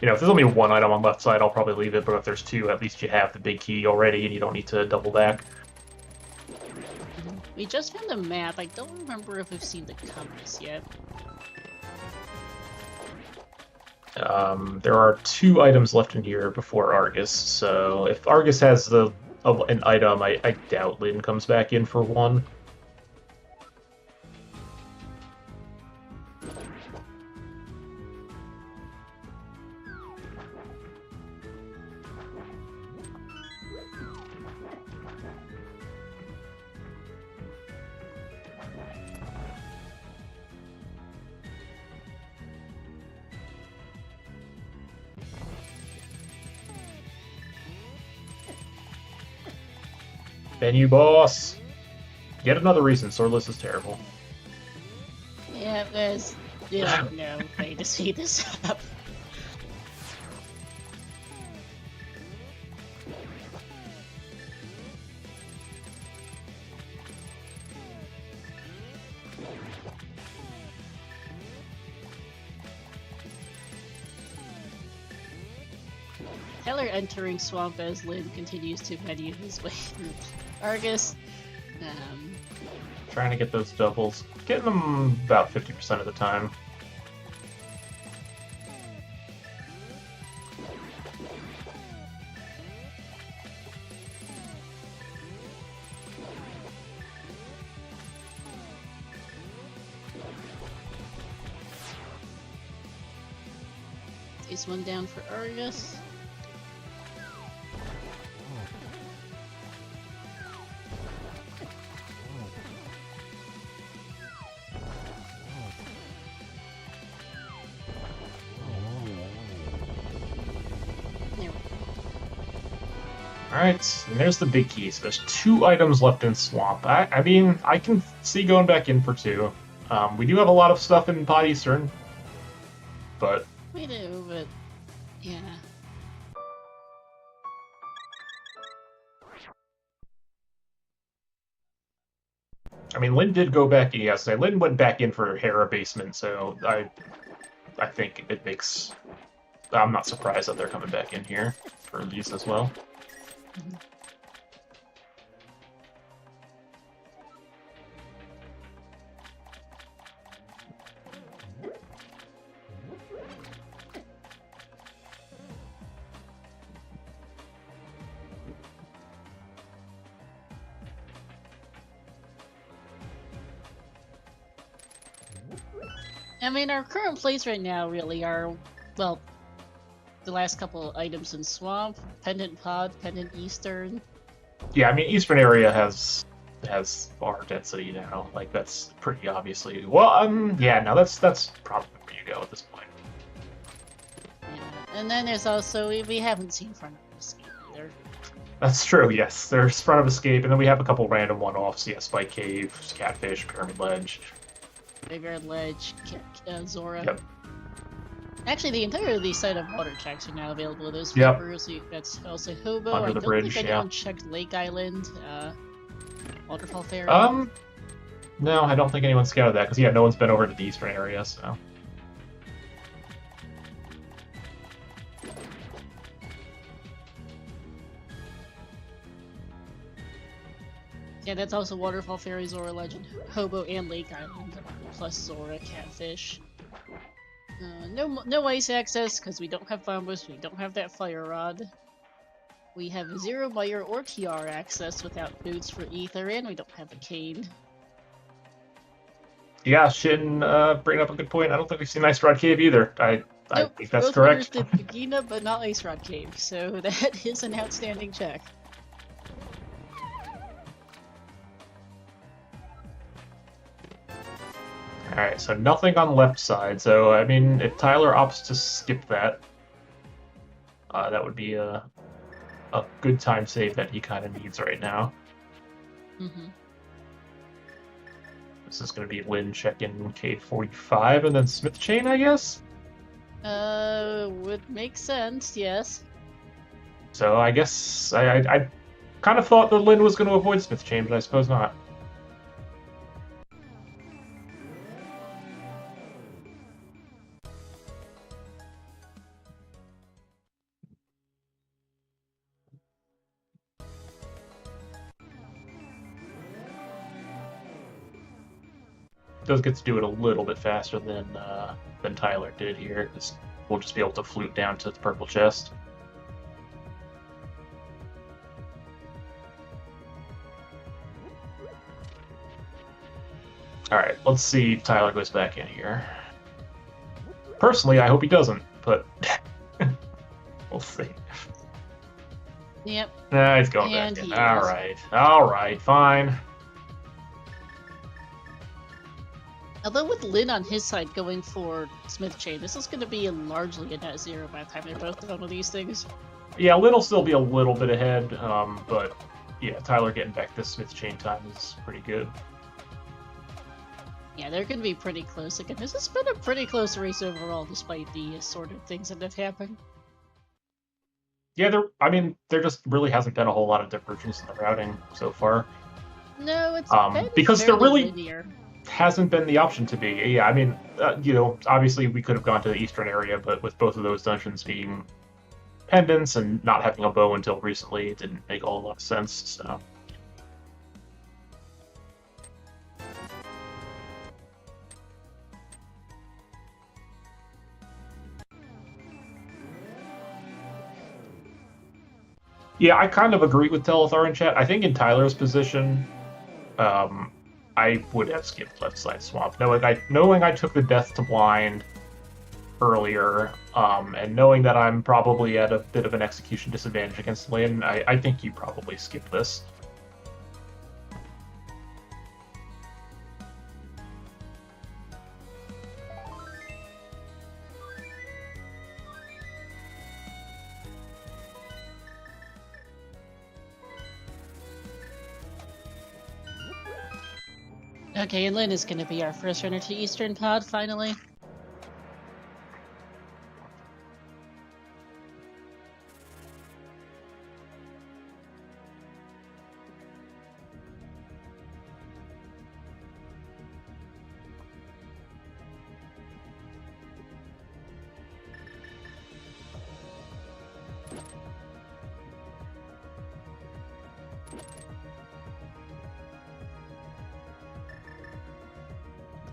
there's only one item on left side, I'll probably leave it, but if there's 2, at least you have the big key already and you don't need to double back. We just found a map. I don't remember if we've seen the compass yet. There are 2 items left in here before Argus, so if Argus has an item, I doubt Lynn comes back in for one. Venue boss! Yet another reason Swordless is terrible. Yeah, there's Yeah, no, I need to speed this up. Tyler entering Swamp as Lynn continues to menu his way through Argus. Trying to get those doubles. Getting them about 50% of the time. Is one down for Argus. Alright, and there's the big key. So there's 2 items left in Swamp. I mean, I can see going back in for 2. We do have a lot of stuff in Pod Eastern, but... We do, but... yeah. I mean, Lynn did go back in yesterday. Lynn went back in for Hera Basement, so I think it makes... I'm not surprised that they're coming back in here for these as well. I mean, our current plays right now really are, well, the last couple items in Swamp, Pendant Pod, Pendant Eastern. Yeah, I mean, Eastern area has far density now. Like, that's pretty obviously... Well, yeah, no, that's probably where you go at this point. Yeah. And then there's also, we haven't seen Front of Escape either. That's true, yes. There's Front of Escape, and then we have a couple random one-offs. Yeah, Spike Cave, Catfish, Pyramid Ledge. Graveyard Ledge, Zora. Yep. Actually, the entirety of these set of water tracks are now available. Those Yep. papers, that's also Hobo. Under I the don't bridge, think anyone checked Lake Island, Waterfall Ferry. No, I don't think anyone scouted that, because, yeah, no one's been over to the Eastern area, so... Yeah, that's also Waterfall Ferry, Zora Legend, Hobo, and Lake Island, plus Zora, Catfish. No ice access, because we don't have Bombus, we don't have that Fire Rod. We have Zero Meyer or TR access without boots for Ether, and we don't have a cane. Yeah, Shin bringing up a good point. I don't think we've seen Ice Rod Cave either. I think that's both correct. Both did Pagina, but not Ice Rod Cave, so that is an outstanding check. Alright, so nothing on left side. So, I mean, if Tyler opts to skip that, that would be a good time save that he kind of needs right now. Mm-hmm. This is going to be Lynn checking K45 and then Smith Chain, I guess? Would make sense, yes. So I guess I kind of thought that Lynn was going to avoid Smith Chain, but I suppose not. Does get to do it a little bit faster than Tyler did here, because we'll just be able to flute down to the purple chest. Alright, let's see if Tyler goes back in here. Personally, I hope he doesn't, but we'll see. Yep. Nah, he's going And back in. he is. Alright, fine. Although with Lynn on his side going for Smith Chain, this is going to be largely a net zero by the time they're both done with these things. Yeah, Lynn will still be a little bit ahead, but yeah, Tyler getting back this Smith Chain time is pretty good. Yeah, they're going to be pretty close. Again, this has been a pretty close race overall, despite the assorted things that have happened. Yeah, there just really hasn't been a whole lot of divergence in the routing so far. No, it's been because there fairly really linear. hasn't been the option to be. Yeah, I mean, obviously we could have gone to the eastern area, but with both of those dungeons being pendants and not having a bow until recently, it didn't make a whole lot of sense. So. Yeah, I kind of agree with Telethar in chat. I think in Tyler's position, I would have skipped Left Side Swamp, knowing I took the Death to Blind earlier, and knowing that I'm probably at a bit of an execution disadvantage against Lynn. I think you probably skip this. Okay, and Lynn is going to be our first runner to Eastern Pod, finally.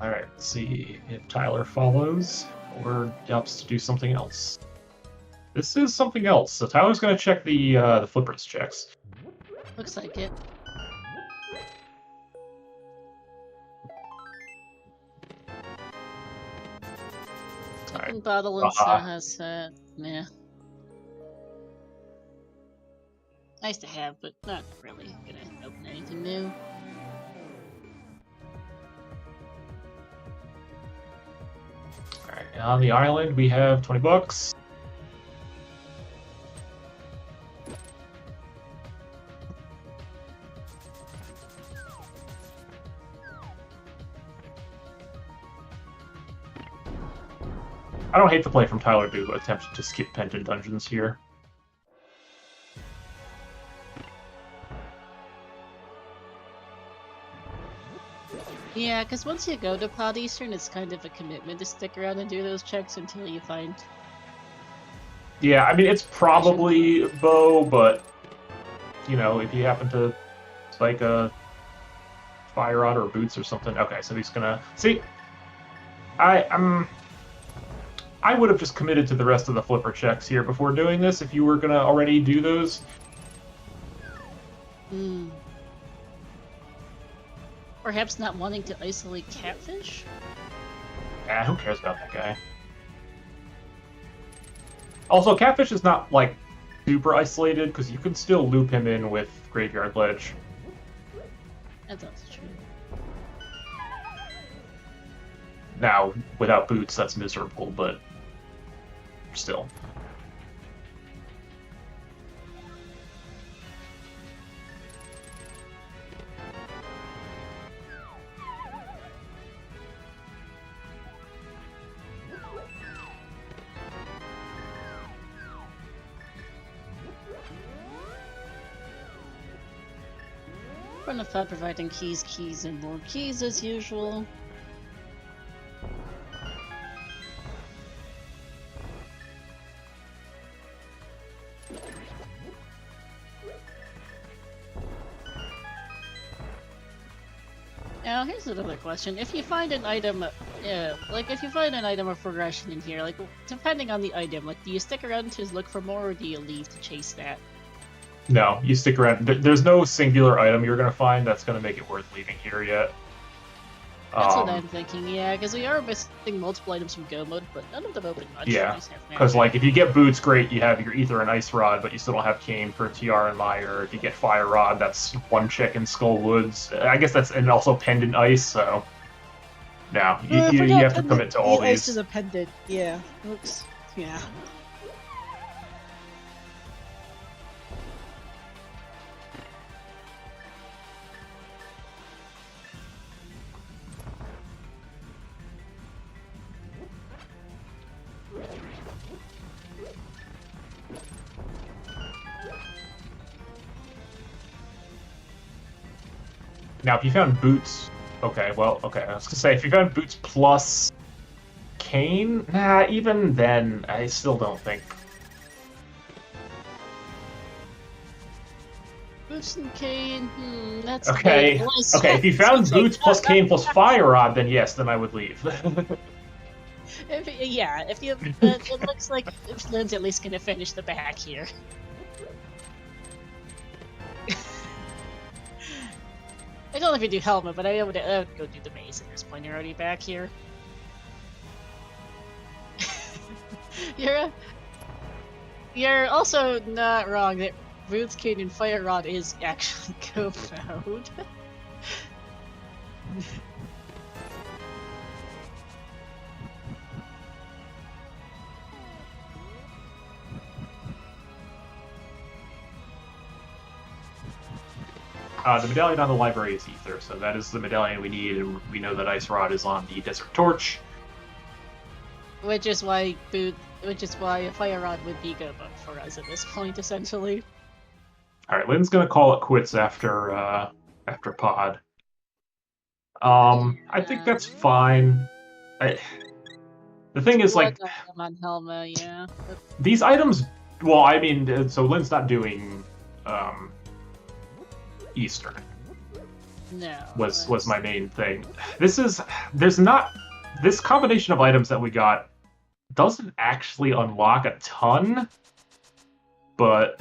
Alright, let's see if Tyler follows or opts to do something else. This is something else, so Tyler's going to check the flippers checks. Looks like it. Second bottle and Saha set. Meh. Nice to have, but not really gonna open anything new. Alright, on the island we have 20 bucks. I don't hate the play from Tyler to attempt to skip pendant dungeons here. Yeah, because once you go to Pod Eastern, it's kind of a commitment to stick around and do those checks until you find... Yeah, I mean, it's probably bow, but, you know, if you happen to spike a fire rod or boots or something... Okay, so he's gonna... See, I would have just committed to the rest of the flipper checks here before doing this if you were gonna already do those. Hmm. Perhaps not wanting to isolate Catfish? Yeah, who cares about that guy? Also, Catfish is not, like, super isolated, because you can still loop him in with Graveyard Ledge. That's also true. Now, without boots, that's miserable, but still. Run of thought providing keys, and more keys as usual. Now, here's another question. If you find an item, if you find an item of progression in here, like, depending on the item, like, do you stick around to look for more, or do you leave to chase that? No, you stick around. There's no singular item you're going to find that's going to make it worth leaving here yet. That's what I'm thinking, yeah, because we are missing multiple items from Go Mode, but none of them open much. Yeah, because, like, if you get boots, great, you have your Ether and Ice Rod, but you still don't have Cane for TR and Mire. If you get Fire Rod, that's one check in Skull Woods. I guess that's, and also Pendant Ice, so... No, you have to commit to all these. Ice is a pendant, yeah. Oops, yeah. Now, if you found boots, okay. Well, okay. I was gonna say if you found boots plus cane, nah. Even then, I still don't think. Boots and cane. That's Okay. Okay. If you found boots plus cane plus fire rod, then yes, then I would leave. If you, it looks like Lynn's at least gonna finish the back here. I don't know if you do helmet, but I would go do the maze at this point. You're already back here. You're also not wrong that Boots, cane, and Fire Rod is actually go mode. The medallion on the library is Ether, so that is the medallion we need, and we know that Ice Rod is on the Desert Torch. Which is why a Fire Rod would be go mode for us at this point, essentially. Alright, Lynn's gonna call it quits after Pod. I think that's fine. The thing is, like, on Helma, yeah. These items. Well, I mean, so Lynn's not doing Eastern. No. Was my main thing. This combination of items that we got doesn't actually unlock a ton, but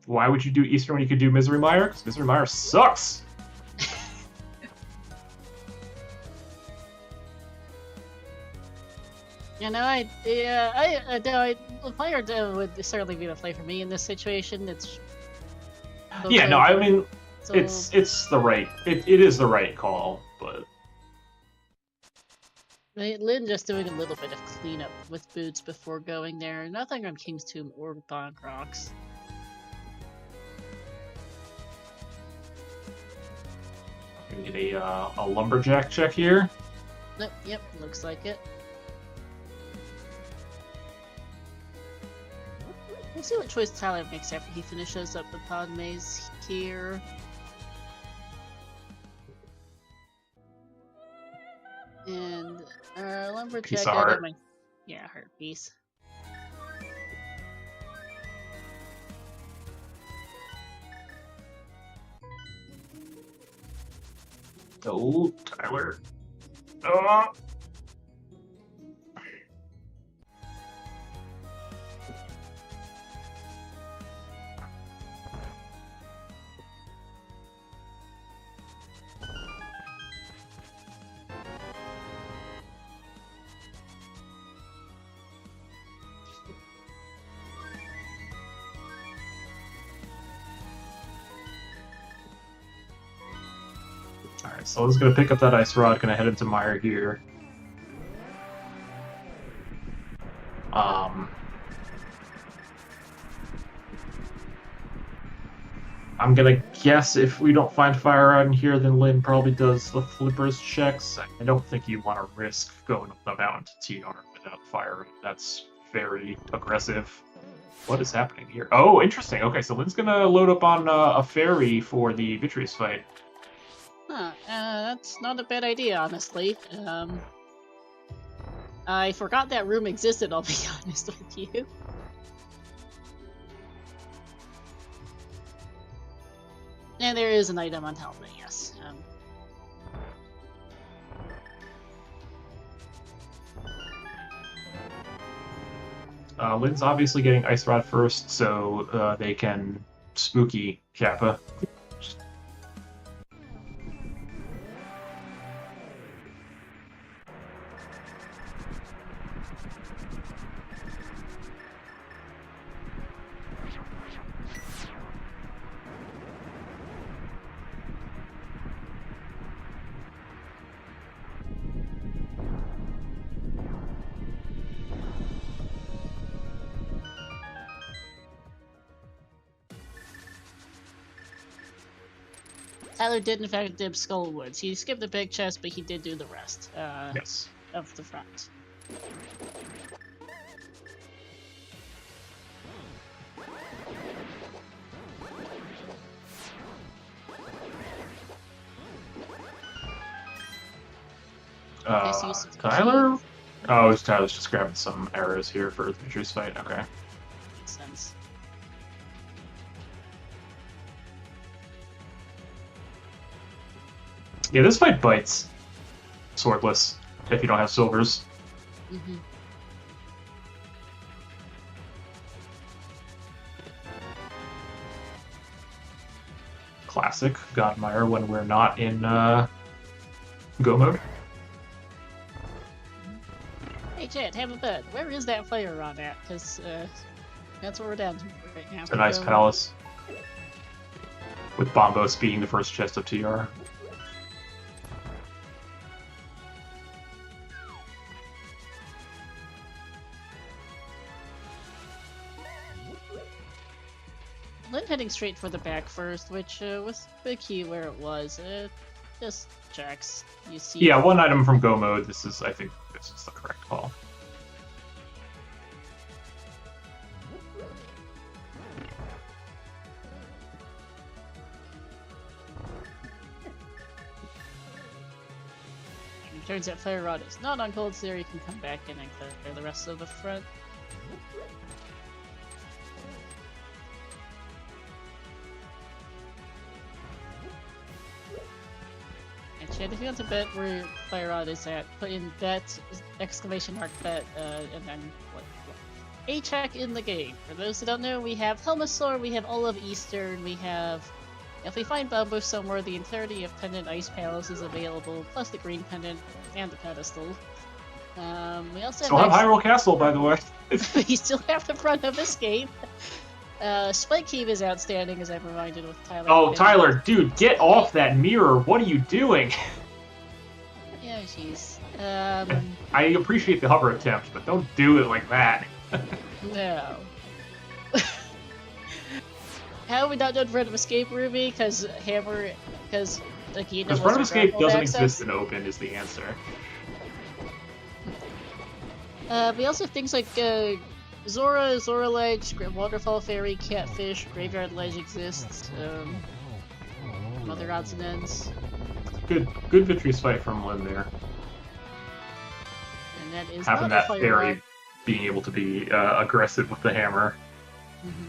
why would you do Eastern when you could do Misery Mire? Because Misery Mire sucks! You know, Fire would certainly be the play for me in this situation. It's yeah, no, I mean, so... it's the right, it is the right call, but Lynn just doing a little bit of cleanup with boots before going there. Nothing on King's Tomb or Bonk Rocks. We need a lumberjack check here. Yep, looks like it. Let's see what choice Tyler makes after he finishes up the pod maze here. And lumberjack, heart. Yeah, heart piece. Oh, Tyler. Alright, so I was gonna pick up that ice rod, gonna head into Mire here. I'm gonna guess if we don't find fire rod in here, then Lynn probably does the flippers checks. I don't think you want to risk going up the mountain to TR without fire. That's very aggressive. What is happening here? Oh, interesting. Okay, so Lynn's gonna load up on a ferry for the Vitreous fight. Huh, that's not a bad idea, honestly. I forgot that room existed, I'll be honest with you. And there is an item on Helmet, yes. Lynn's obviously getting Ice Rod first, so they can spooky Kappa. Tyler did in fact dip Skullwoods. He skipped the big chest, but he did do the rest Yes. of the front. Nice use of the Tyler? key. Oh, Tyler's just grabbing some arrows here for the juice fight. Okay. Makes sense. Yeah, this fight bites swordless if you don't have silvers. Mm-hmm. Classic Godmire when we're not in go mode. Hey, Chad, have a bet. Where is that fire rod at? Because that's what we're down to right now. It's a nice palace. With Bombos being the first chest of TR. Lynn heading straight for the back first, which with the key where it was, just checks. You see. Yeah, one item from go mode. I think this is the correct call. Turns out Fire Rod is not on cold, so you can come back in and clear the rest of the front. And Chad, if you want to bet where Fire Rod is at, put in bet, exclamation mark bet, and then what? A check in the game. For those who don't know, we have Helmasaur, we have all of Eastern, we have... If we find Bumbo somewhere, the entirety of Pendant Ice Palace is available, plus the green pendant and the pedestal. We also Still have Hyrule Castle, by the way. we still have the front of this game. Spike Cave is outstanding, as I'm reminded with Tyler. Oh, Tyler, dude, get off that mirror. What are you doing? Yeah, jeez. I appreciate the hover attempt, but don't do it like that. No. How have we not done Front of Escape, Ruby? Because Hammer... Because Because Front of Escape doesn't exist in Open is the answer. We also have things like Zora, Zora Ledge, Waterfall Fairy, Catfish, Graveyard Ledge exists. Some other odds and ends. Good Vitreous fight from Lynn there. And that is having not that a fire fairy rod. being able to be aggressive with the hammer. Mm-hmm.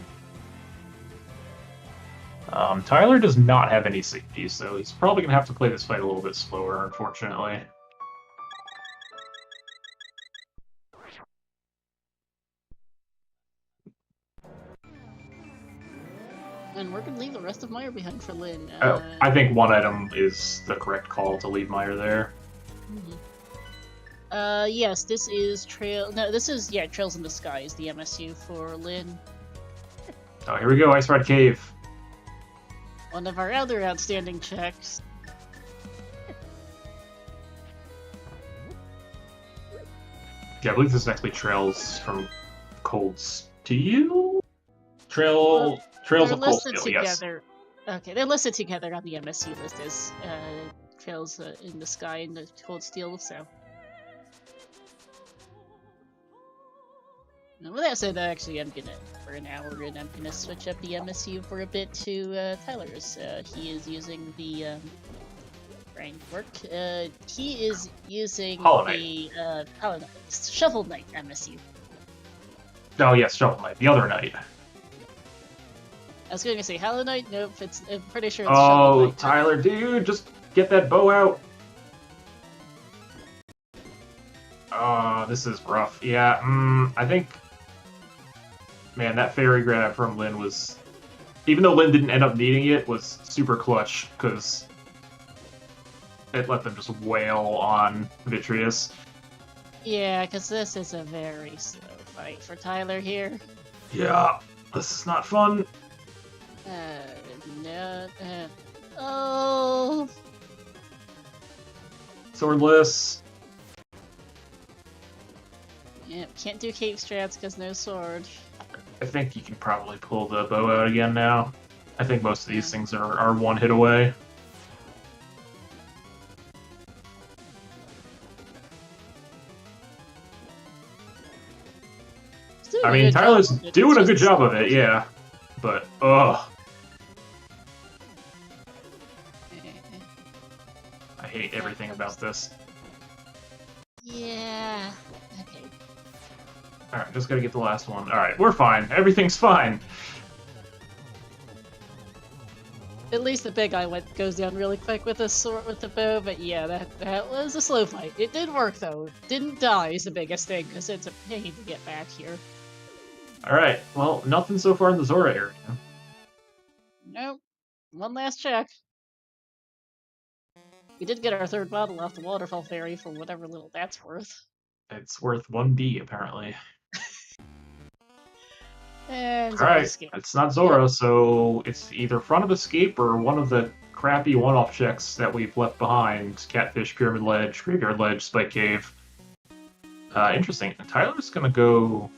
Tyler does not have any safeties, so he's probably going to have to play this fight a little bit slower, unfortunately. And we're going to leave the rest of Meyer behind for Lynn. I think one item is the correct call to leave Meyer there. Yes, this is Trail... No, this is, yeah, Trails in the Sky is the MSU for Lynn. Oh, here we go, Ice Rod Cave. One of our other outstanding checks. Yeah, I believe this is actually Trails from Cold Steel? Trails of Cold Steel, yes. Okay, they're listed together on the MSU list as Trails in the Sky and the Cold Steel, so... Now, with that said, actually, for an hour, and I'm gonna switch up the MSU for a bit to Tyler's. He is using the framework. He is using Hollow the Hollow Knight, Shovel Knight MSU. Oh yes, Shovel Knight, the other knight. I was going to say Hollow Knight. Nope, I'm pretty sure it's Shovel Knight. Oh, Tyler, dude, just get that bow out. This is rough. Yeah, I think... Man, that fairy grab from Lynn was... Even though Lynn didn't end up needing it, was super clutch, because it let them just wail on Vitreous. Yeah, because this is a very slow fight for Tyler here. Yeah, this is not fun. No, oh... Swordless. Yeah, can't do cape strats because no sword. I think you can probably pull the bow out again now. I think most of these things are one hit away. I mean, Tyler's doing a good job of it, yeah. But, ugh. I hate everything about this. Alright, just gotta get the last one. Alright, we're fine. Everything's fine. At least the big guy goes down really quick with the sword with the bow, but yeah, that was a slow fight. It did work though. Didn't die is the biggest thing, because it's a pain to get back here. Alright, well, nothing so far in the Zora area. Nope. One last check. We did get our third bottle off the waterfall fairy for whatever little that's worth. It's worth 1B, apparently. And Zora Alright, escape. it's not Zora, so it's either Front of Escape or one of the crappy one-off checks that we've left behind. Catfish, Pyramid Ledge, Graveyard Ledge, Spike Cave. Interesting. Tyler's gonna go...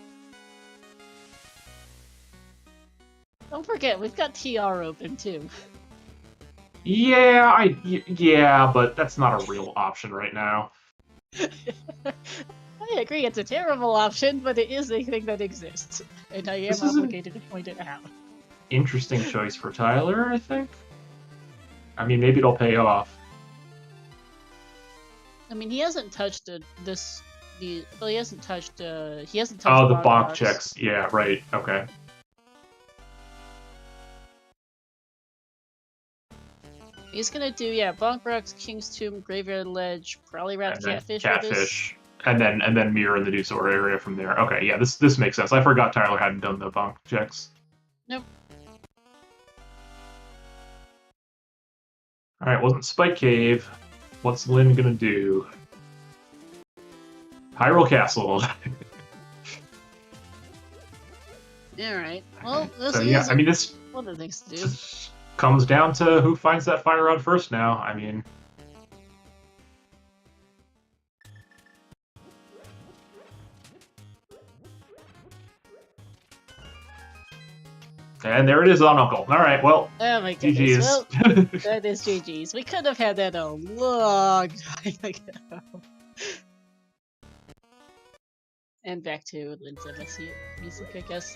Don't forget, we've got TR open too. Yeah, but that's not a real option right now. I agree, it's a terrible option, but it is a thing that exists, and I am obligated to point it out. Interesting choice for Tyler, I think. I mean, maybe it'll pay off. I mean, he hasn't touched he hasn't touched Oh, the bonk checks. Yeah, right. Okay. He's gonna do, yeah, Bonk Rocks, King's Tomb, Graveyard Ledge, probably wrap Catfish with this. And then Mirror in the new Zora area from there. Okay, yeah, this makes sense. I forgot Tyler hadn't done the bonk checks. Nope. Alright, wasn't Spike Cave. What's Lynn gonna do? Hyrule Castle. Alright, well, this So, is yeah, I mean, this one of the things to do. comes down to who finds that fire rod first now. I mean... And there it is on Uncle. Alright, well, Oh my goodness. GG's. Well, that is GG's. We could have had that a long time ago. And back to Lynn's MSU music, I guess.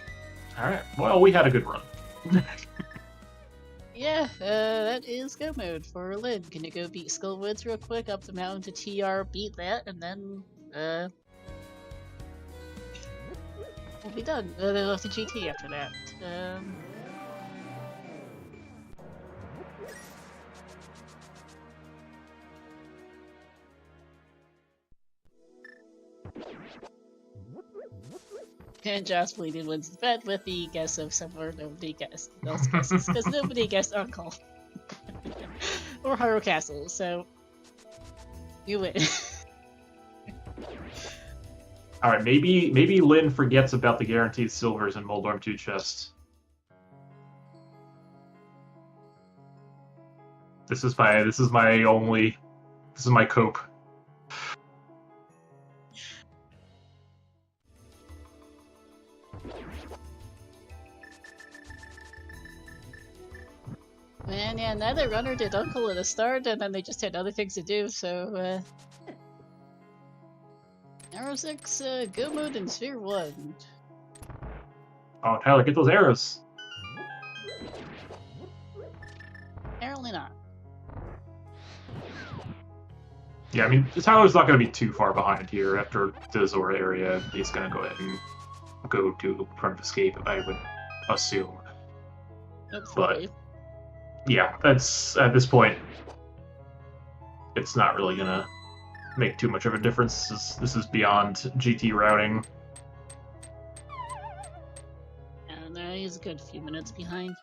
Alright, well, we had a good run. Yeah, that is go mode for Lynn. Can you go beat Skullwoods real quick, up the mountain to TR, beat that, and then, we'll be done. Then we'll have to GT after that. And Josh Bleeding wins the bet with the guess of somewhere nobody else guesses, because nobody guessed Uncle. Or Hyrule Castle, so you win. Alright, maybe Lynn forgets about the guaranteed silvers in Moldorm 2 chests. This is my cope. Man, yeah, neither runner did Uncle at the start, and then they just had other things to do, so, Arrow 6, Go Mode, and Sphere 1. Oh, Tyler, get those arrows! Apparently not. Yeah, I mean, Tyler's not going to be too far behind here after the Zora area. He's going to go ahead and go to Front of Escape, I would assume. Hopefully. But, yeah, that's, at this point, it's not really going to make too much of a difference. This is beyond GT routing. And he's a good few minutes behind.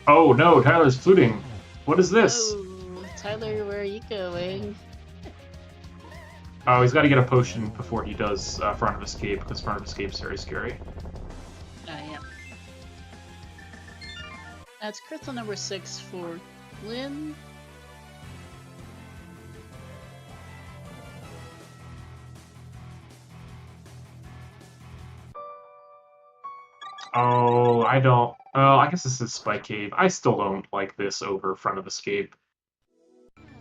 Oh no, Tyler's fluting. What is this? Oh, Tyler, where are you going? Oh, he's got to get a potion before he does Front of Escape, because Front of Escape's very scary. Yeah. That's crystal number 6 for Lynn. Oh, I don't. Oh, I guess this is Spike Cave. I still don't like this over Front of Escape.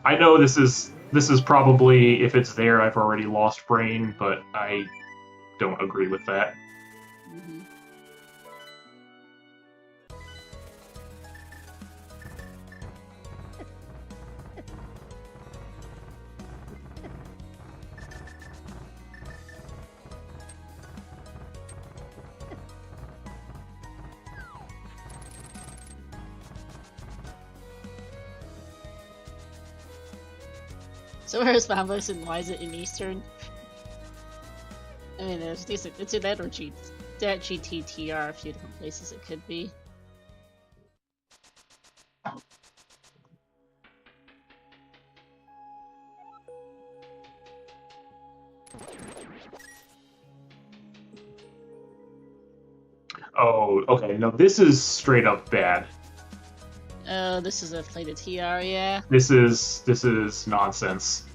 I know this is probably, if it's there, I've already lost brain, but I don't agree with that. Mhm. So where's Mambos and why is it in Eastern? I mean, it's decent. It's in that or that GTTR, a few different places it could be. Oh, okay. No, this is straight up bad. Oh, this is a plated TR, yeah. This is nonsense.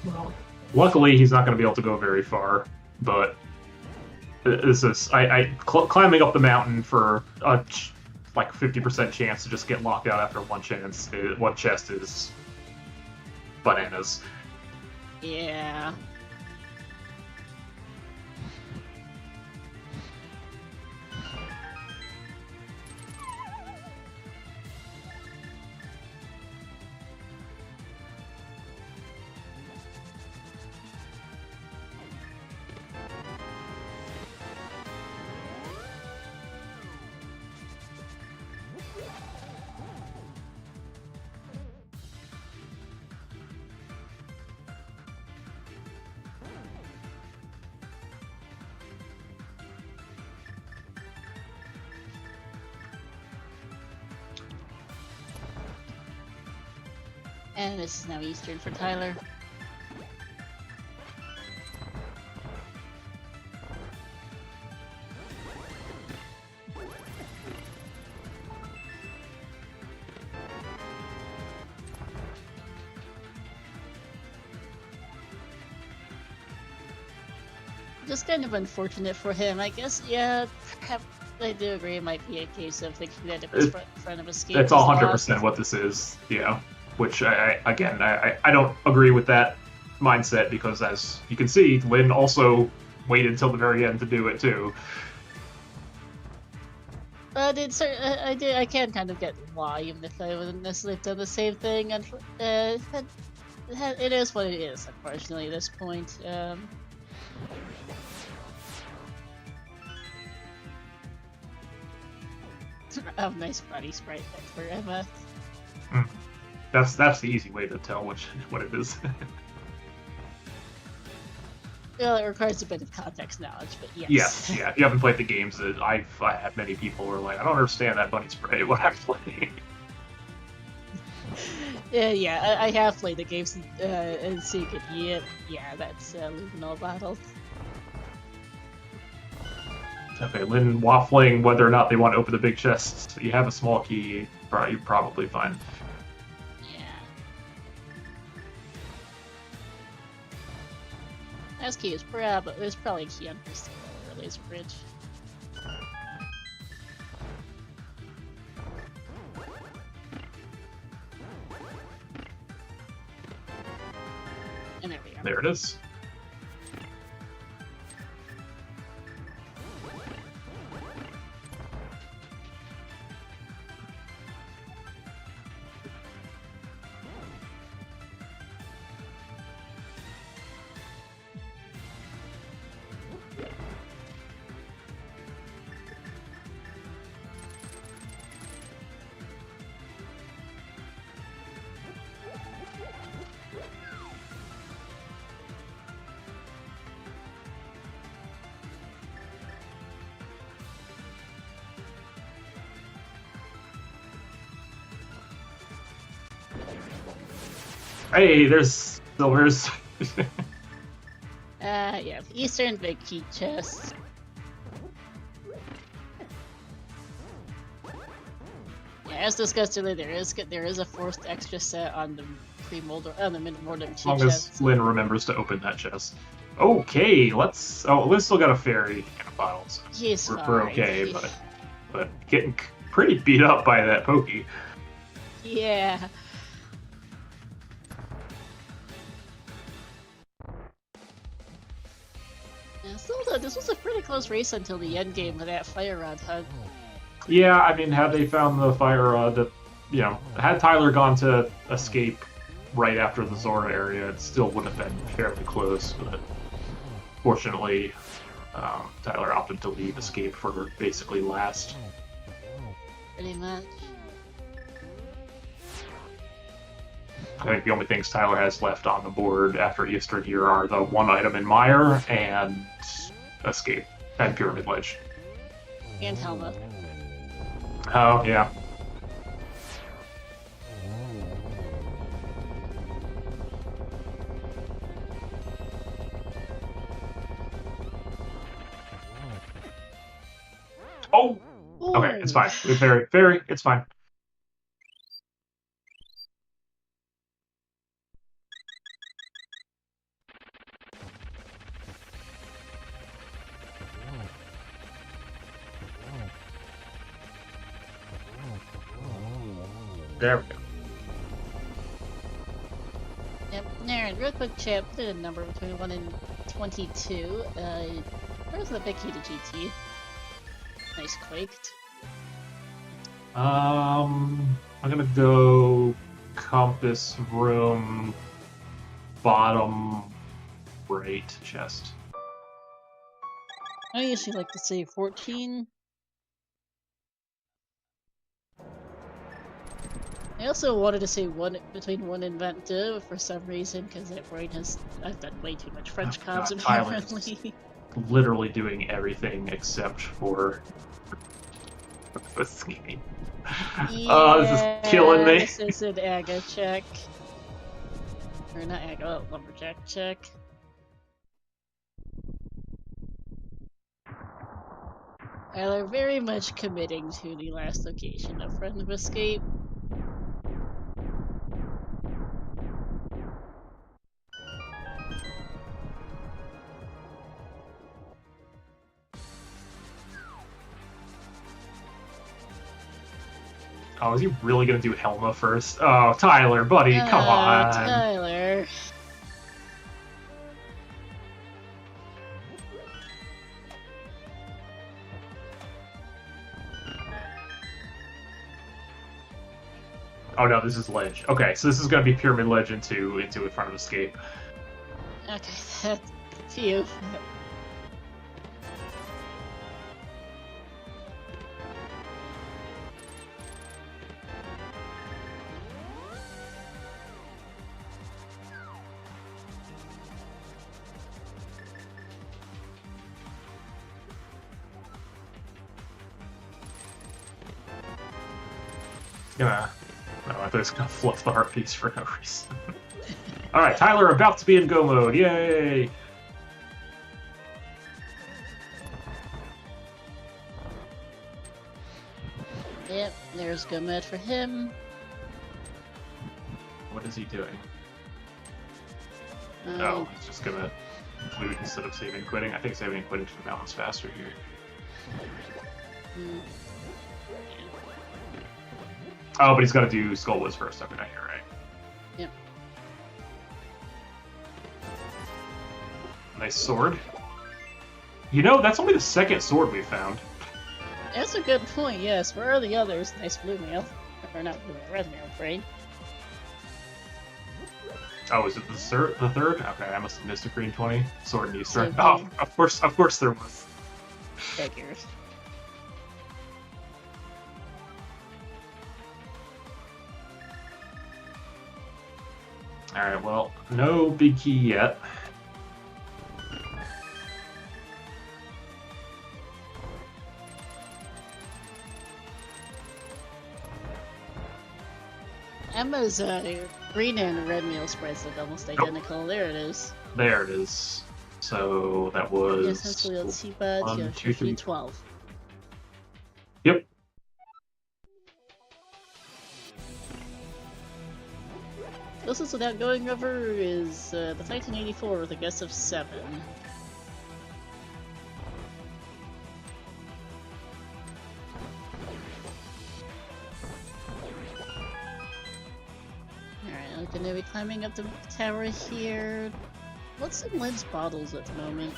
Well, luckily, he's not going to be able to go very far, but this is climbing up the mountain for a like 50% chance to just get locked out after one chest is bananas. Yeah. And this is now Eastern for Tyler. Just kind of unfortunate for him, I guess. Yeah, I do agree. It might be a case of thinking that if it's front of Escape. That's 100% what this is. Yeah, which I don't agree with that mindesset because, as you can see, Lin also waited until the very end to do it too. I can kind of get why, even if I wouldn't necessarily done the same thing. And it is what it is, unfortunately, at this point. Oh, nice body sprite for Emma. That's the easy way to tell what it is. Well, it requires a bit of context knowledge, but yes. Yes, yeah. If you haven't played the games, I had many people who are like, I don't understand that bunny spray when I'm playing. Yeah, I have played the games and Secret. Yeah, that's Linlinlin battle. Okay, Lin waffling whether or not they want to open the big chest. You have a small key, you're probably fine. Yeah. As key is there's probably a key on Crystal or Laser Bridge. And there we go. There it is. Hey, there's silvers. Yeah, the Eastern Big Key chest. Yeah, as discussed earlier, there is a forced extra set on the mid-mortem As key long chest. as Lynn remembers to open that chest. Okay, let's. Oh, Lynn still got a fairy and a bottle, so He's we're fine. okay. But getting pretty beat up by that pokey. Yeah. Yeah, Zelda, this was a pretty close race until the end game with that fire rod hunt. Yeah, I mean, had they found the fire rod, had Tyler gone to escape right after the Zora area, it still would have been fairly close. But fortunately, Tyler opted to leave escape for basically last. Pretty much. I think the only things Tyler has left on the board after Eastern here are the one item in Mire and escape and Pyramid Ledge. And Helma. Oh, yeah. Oh! Okay, it's fine. Fairy, it's fine. There we go. Yep, Naren, real quick chat, put a number between 1 and 22. Where's the big key to GT? Nice quaked. I'm gonna go compass room bottom right chest. I usually like to say 14. I also wanted to say between 1 and Vent 2 for some reason, because that brain I've done way too much French comms apparently. Literally doing everything except for escaping. Oh, this is killing me. This is an Aga check. Or not Aga, Lumberjack check. Tyler very much committing to the last location of Friend of Escape. Oh, is he really gonna do Helma first? Oh, Tyler, buddy, come on. Tyler. Oh no, this is ledge. Okay, so this is gonna be Pyramid Ledge into in front of escape. Okay, that's phew. Yeah. No, I thought he was gonna fluff the heart piece for no reason. Alright, Tyler about to be in go mode. Yay! Yep, there's go mode for him. What is he doing? Oh, he's just gonna loot instead of saving and quitting. I think saving and quitting should balance faster here. Oh, but he's got to do Skull Wiz first. Okay, you're right. Yep. Nice sword. You know, that's only the second sword we found. That's a good point, yes. Where are the others? Nice blue mail. Or not blue mail, red mail, right? Oh, is it the third? Okay, I must have missed a green 20. Sword and Eastern. Okay. Oh, of course there was. Figures. Alright, well, no big key yet. Emma's Green and red meal spreads look almost identical. There it is. There it is. So that was Yes, that's the ALttPR. 1, 2, 3, 12. Yep. Closest without going over is the 1984 with a guess of 7. Alright, I'm gonna be climbing up the tower here. What's in Lynn's bottles at the moment?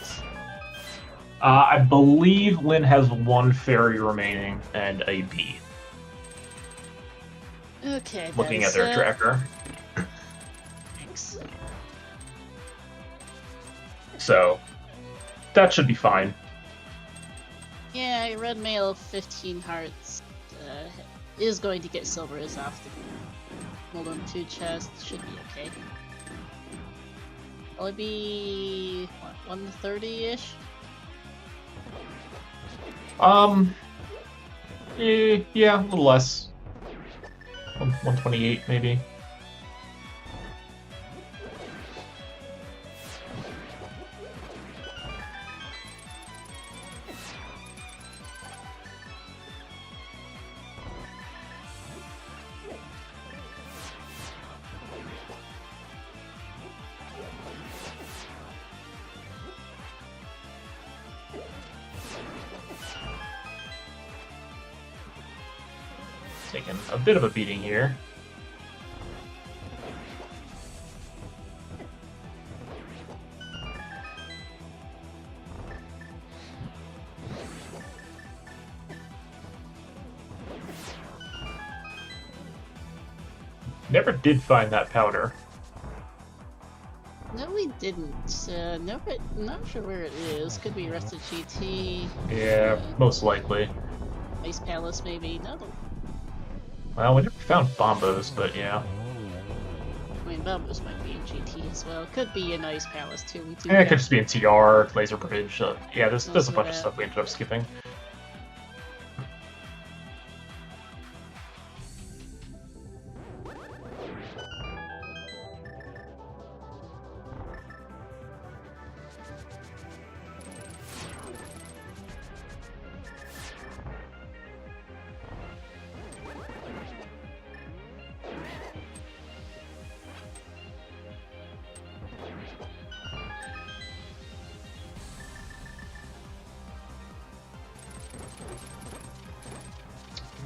I believe Lynn has 1 fairy remaining and a bee. Okay, Looking at their tracker. Thanks. So, that should be fine. Yeah, red mail 15 hearts is going to get silver is off the hold on 2 chests, should be okay. Will it be what, 130-ish? Yeah, a little less. 128 maybe. Taking a bit of a beating here. Never did find that powder. No, we didn't. Not sure where it is. Could be Rusted GT. Yeah, most likely. Ice Palace, maybe. No, Well, we never found Bombos, but yeah. I mean, Bombos might be in GT as well. Could be in Ice Palace too. We do Yeah, it have- could just be in TR, Laser Bridge. Yeah, there's a Also bunch of that. stuff we ended up skipping.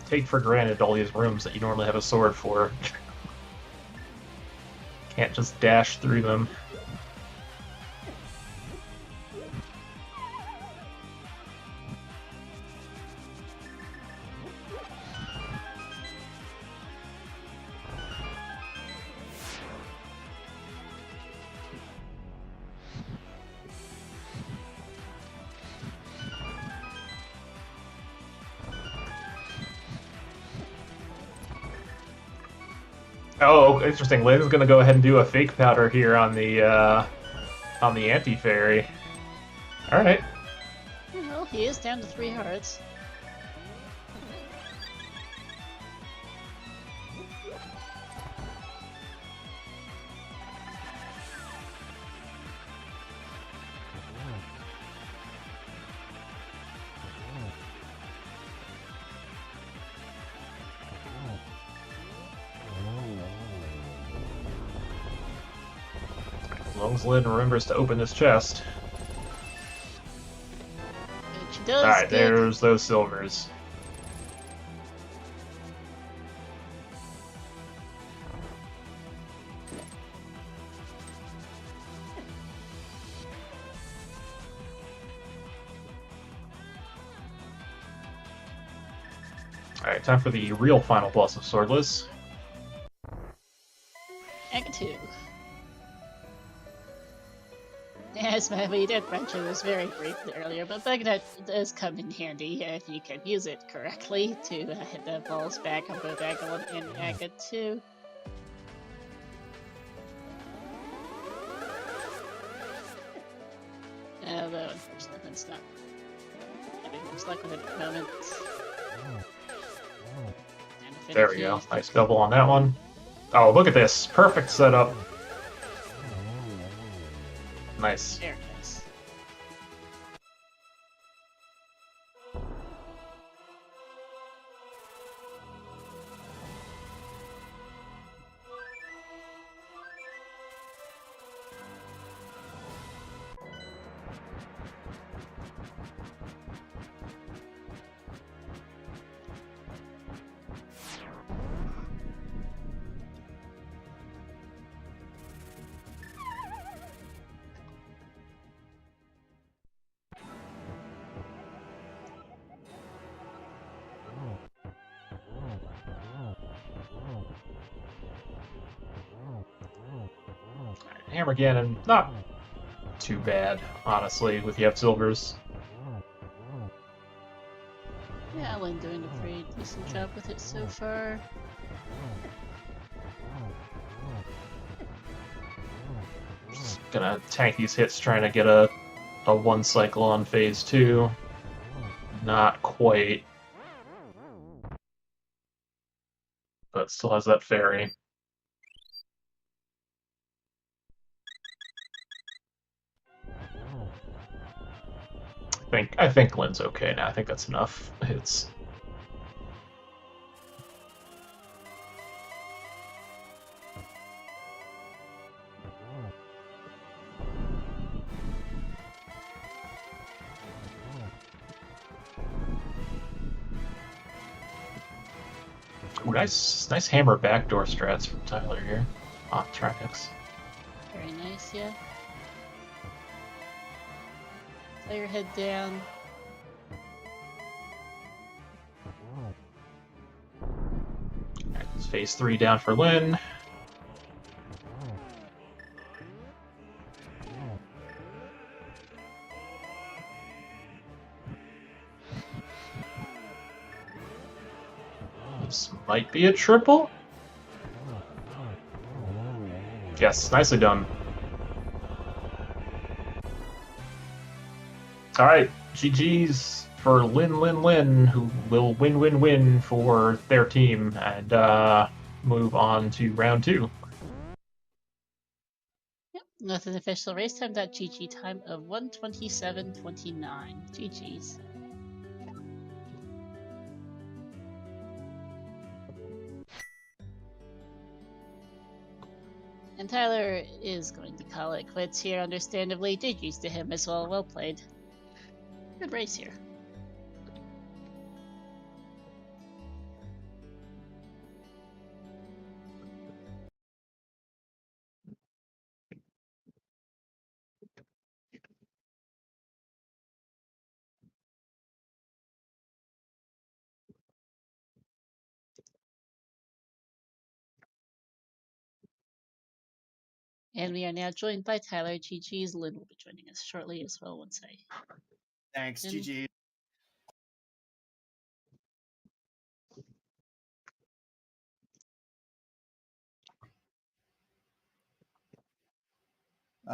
Take for granted all these rooms that you normally have a sword for. Can't just dash through them. Oh, interesting. Lynn's gonna go ahead and do a fake powder here on the anti-fairy. All right. Well, he is down to 3 hearts. As long as Lynn remembers to open this chest. And she does All right, get... there's those silvers. All right, time for the real final boss of Swordless. Act 2. Yes, we did mention this very briefly earlier, but Bagnet does come in handy if you can use it correctly to hit the balls back on both Act 1 and Act 2. Although, unfortunately, it's not having much luck with it at the moment. There we go. Nice double on that one. Oh, look at this. Perfect setup. Nice. Very nice. Hammer Ganon, not too bad, honestly, with the F-Silvers. Yeah, Alan doing a pretty decent job with it so far. Just gonna tank these hits trying to get a one cycle on phase 2. Not quite. But still has that fairy. I think Lynn's okay now. I think that's enough hits. Ooh, nice hammer backdoor strats from Tyler here. On Trinex. Very nice, yeah. Lay your head down. Alright, it's phase 3 down for Lynn. This might be a triple. Yes, nicely done. Alright, GG's for Linlinlin, who will win for their team, and move on to round 2. Yep, with an official race time.gg time of 1:27:29. GG's. And Tyler is going to call it quits here, understandably. GG's to him as well. Well played. Good race here. And we are now joined by Tyler. GG's. Lynn will be joining us shortly as well once I... Thanks, GG.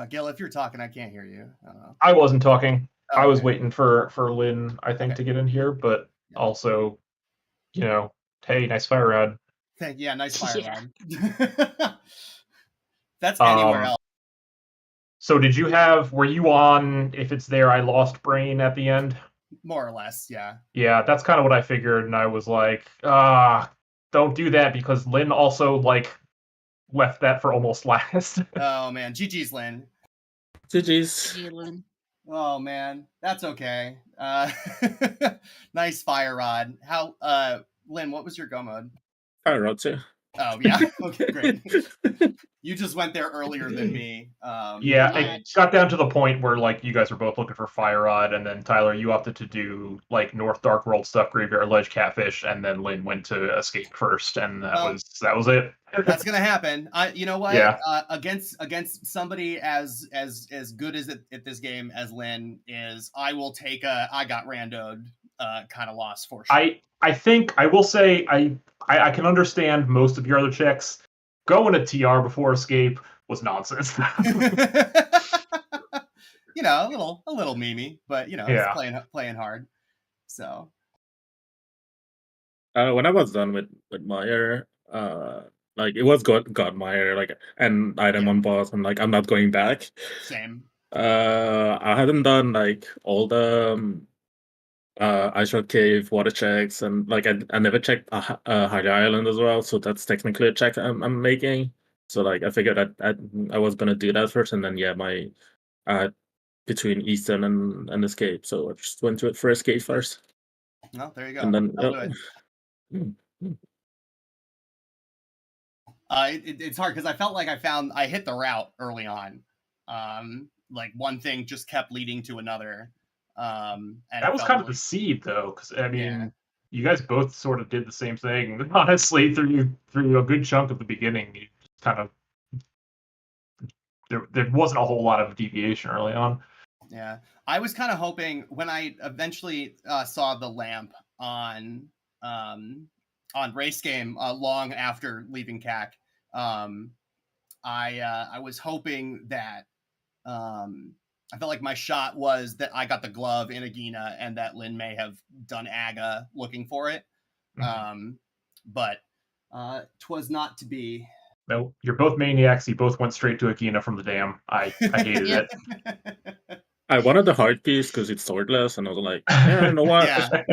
Gil, if you're talking, I can't hear you. I don't know. I wasn't talking. Oh, I was okay. waiting for Lynn, I think, Okay. to get in here, but also, you know, hey, nice fire rod. Yeah, nice fire Yeah. rod. That's anywhere else. So were you on If It's There, I Lost Brain at the end? More or less, yeah. Yeah, that's kind of what I figured, and I was like, don't do that, because Lynn also, like, left that for almost last. Oh, man. GG's, Lynn. GG's. GG, Lynn. Oh, man. That's okay. Nice fire rod. How, Lynn, what was your go mode? Fire rod too. Oh, yeah. Okay, great. You just went there earlier than me. Yeah, it got down to the point where, like, you guys were both looking for Fire Rod, and then Tyler, you opted to do, like, North Dark World stuff, Graveyard Ledge, Catfish, and then Lynn went to Escape first, and that was it. That's gonna happen. You know what? Yeah. Against somebody as good as at this game as Lynn is, I will take I got randoed kind of loss for sure. I think I will say I can understand most of your other checks. Going to TR before Escape was nonsense. You know, a little memey, but you know, yeah. It's playing hard. So when I was done with Meyer, Like it was Godmire, like an item Yeah. on boss, and like I'm not going back. Same. I hadn't done like all the Ice Rock Cave water checks, and like I never checked Hyrule Island as well, so that's technically a check I'm making. So like I figured I was gonna do that first, and then yeah, my between Eastern and Escape, so I just went to it for Escape first, No, there you go. and then I'll do it. Mm, mm. It's hard because I felt like I hit the route early on. Like one thing just kept leading to another. And That it was felt kind of like, the seed, though, because I yeah. mean, you guys both sort of did the same thing. Honestly, through a good chunk of the beginning, you just kind of there wasn't a whole lot of deviation early on. Yeah, I was kind of hoping when I eventually saw the lamp on race game long after leaving CAC. I was hoping that I felt like my shot was that I got the glove in Agina and that Lynn may have done Aga looking for it. But 'twas not to be. No, you're both maniacs. You both went straight to Akina from the dam. I hated Yep. it. I wanted the hard piece because it's swordless, and I was like, yeah, you know what? Yeah.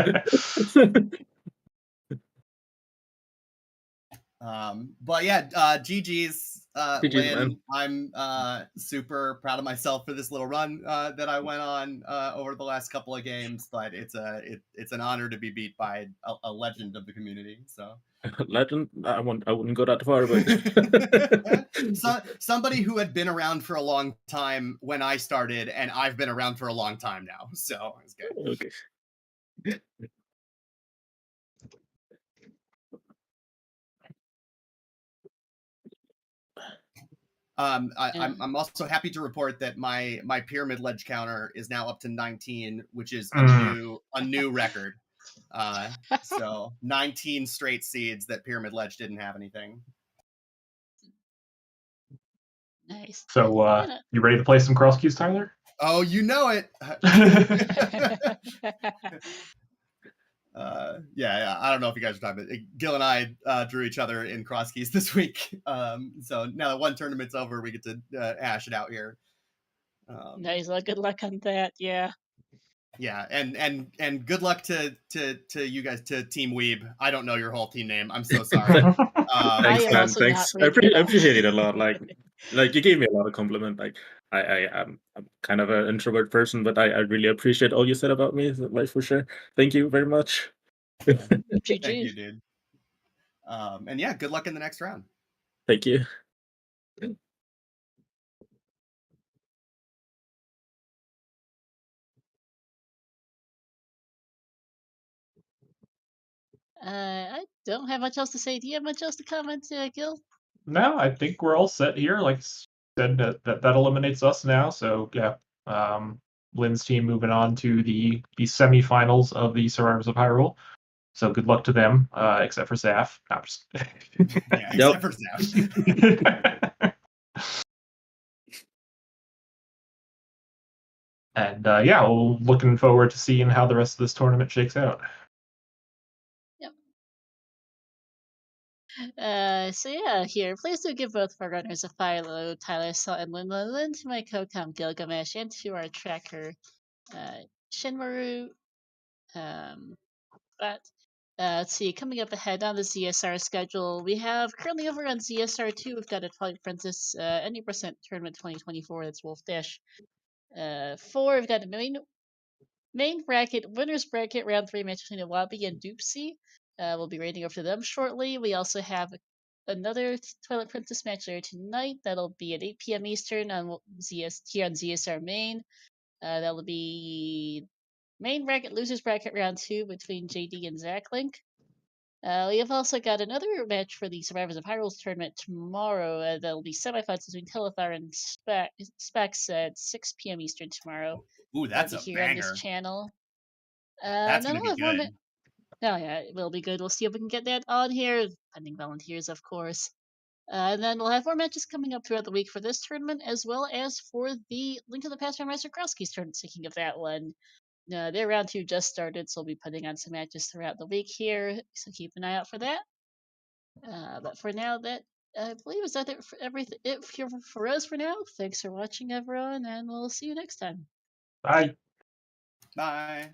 But yeah, GG's, GG's, Lynn. man. I'm super proud of myself for this little run that I went on over the last couple of games. But it's an honor to be beat by a legend of the community. So Legend. I wouldn't go that far, but somebody who had been around for a long time when I started, and I've been around for a long time now. So it's good. okay. I'm also happy to report that my pyramid ledge counter is now up to 19, which is a new record. So 19 straight seeds that pyramid ledge didn't have anything. Nice. So, you ready to play some cross queues, Tyler? Oh, you know it. Yeah, I don't know if you guys are talking about it. Gil and I drew each other in cross keys this week. So now that one tournament's over, we get to hash it out here. Nice. Well, good luck on that. Yeah. Yeah, and good luck to you guys, to Team Weeb. I don't know your whole team name. I'm so sorry. Thanks, I am man. also Thanks. not I reading it. appreciate it a lot. Like you gave me a lot of compliment. Like I'm kind of an introvert person, but I really appreciate all you said about me. Like for sure. Thank you very much. Thank you, GG. dude. And yeah, good luck in the next round. Thank you. I don't have much else to say. Do you have much else to comment, Gil? No, I think we're all set here. Like I said, that eliminates us now. So yeah, Lynn's team moving on to the semifinals of the Survivors of Hyrule. So good luck to them, except for Zaf. No, I'm just... Yeah, except for Zaf. And yeah, looking forward to seeing how the rest of this tournament shakes out. So yeah, here, please do give both of our runners a follow, Tylersalt and Linlinlin, to my co-com Gilgamesh, and to our tracker, Shinmaru. But let's see, coming up ahead on the ZSR schedule, we have currently over on ZSR2, we've got a Twilight Princess any percent tournament 2024. That's Wolf Dash 4. We've got a main bracket, winners bracket, round 3 match between Awabi and Doopsy. We'll be rating over to them shortly. We also have another Twilight Princess match later tonight. That'll be at 8 p.m. Eastern on here on ZSR Main. That'll be main bracket, losers bracket round 2 between JD and Zachlink. We have also got another match for the Survivors of Hyrule tournament tomorrow. That'll be semifinals between Telethar and Specs at 6 p.m. Eastern tomorrow. Ooh, that's a here on this banger. channel. That's then gonna we'll be have good. Oh yeah, it will be good. We'll see if we can get that on here, pending volunteers, of course. And then we'll have more matches coming up throughout the week for this tournament, as well as for the Link to the Past Master Cross Keys tournament. Speaking of that one, their round 2 just started, so we'll be putting on some matches throughout the week here. So keep an eye out for that. But for now, that I believe is that it for everything. It for us for now. Thanks for watching, everyone, and we'll see you next time. Bye. Bye.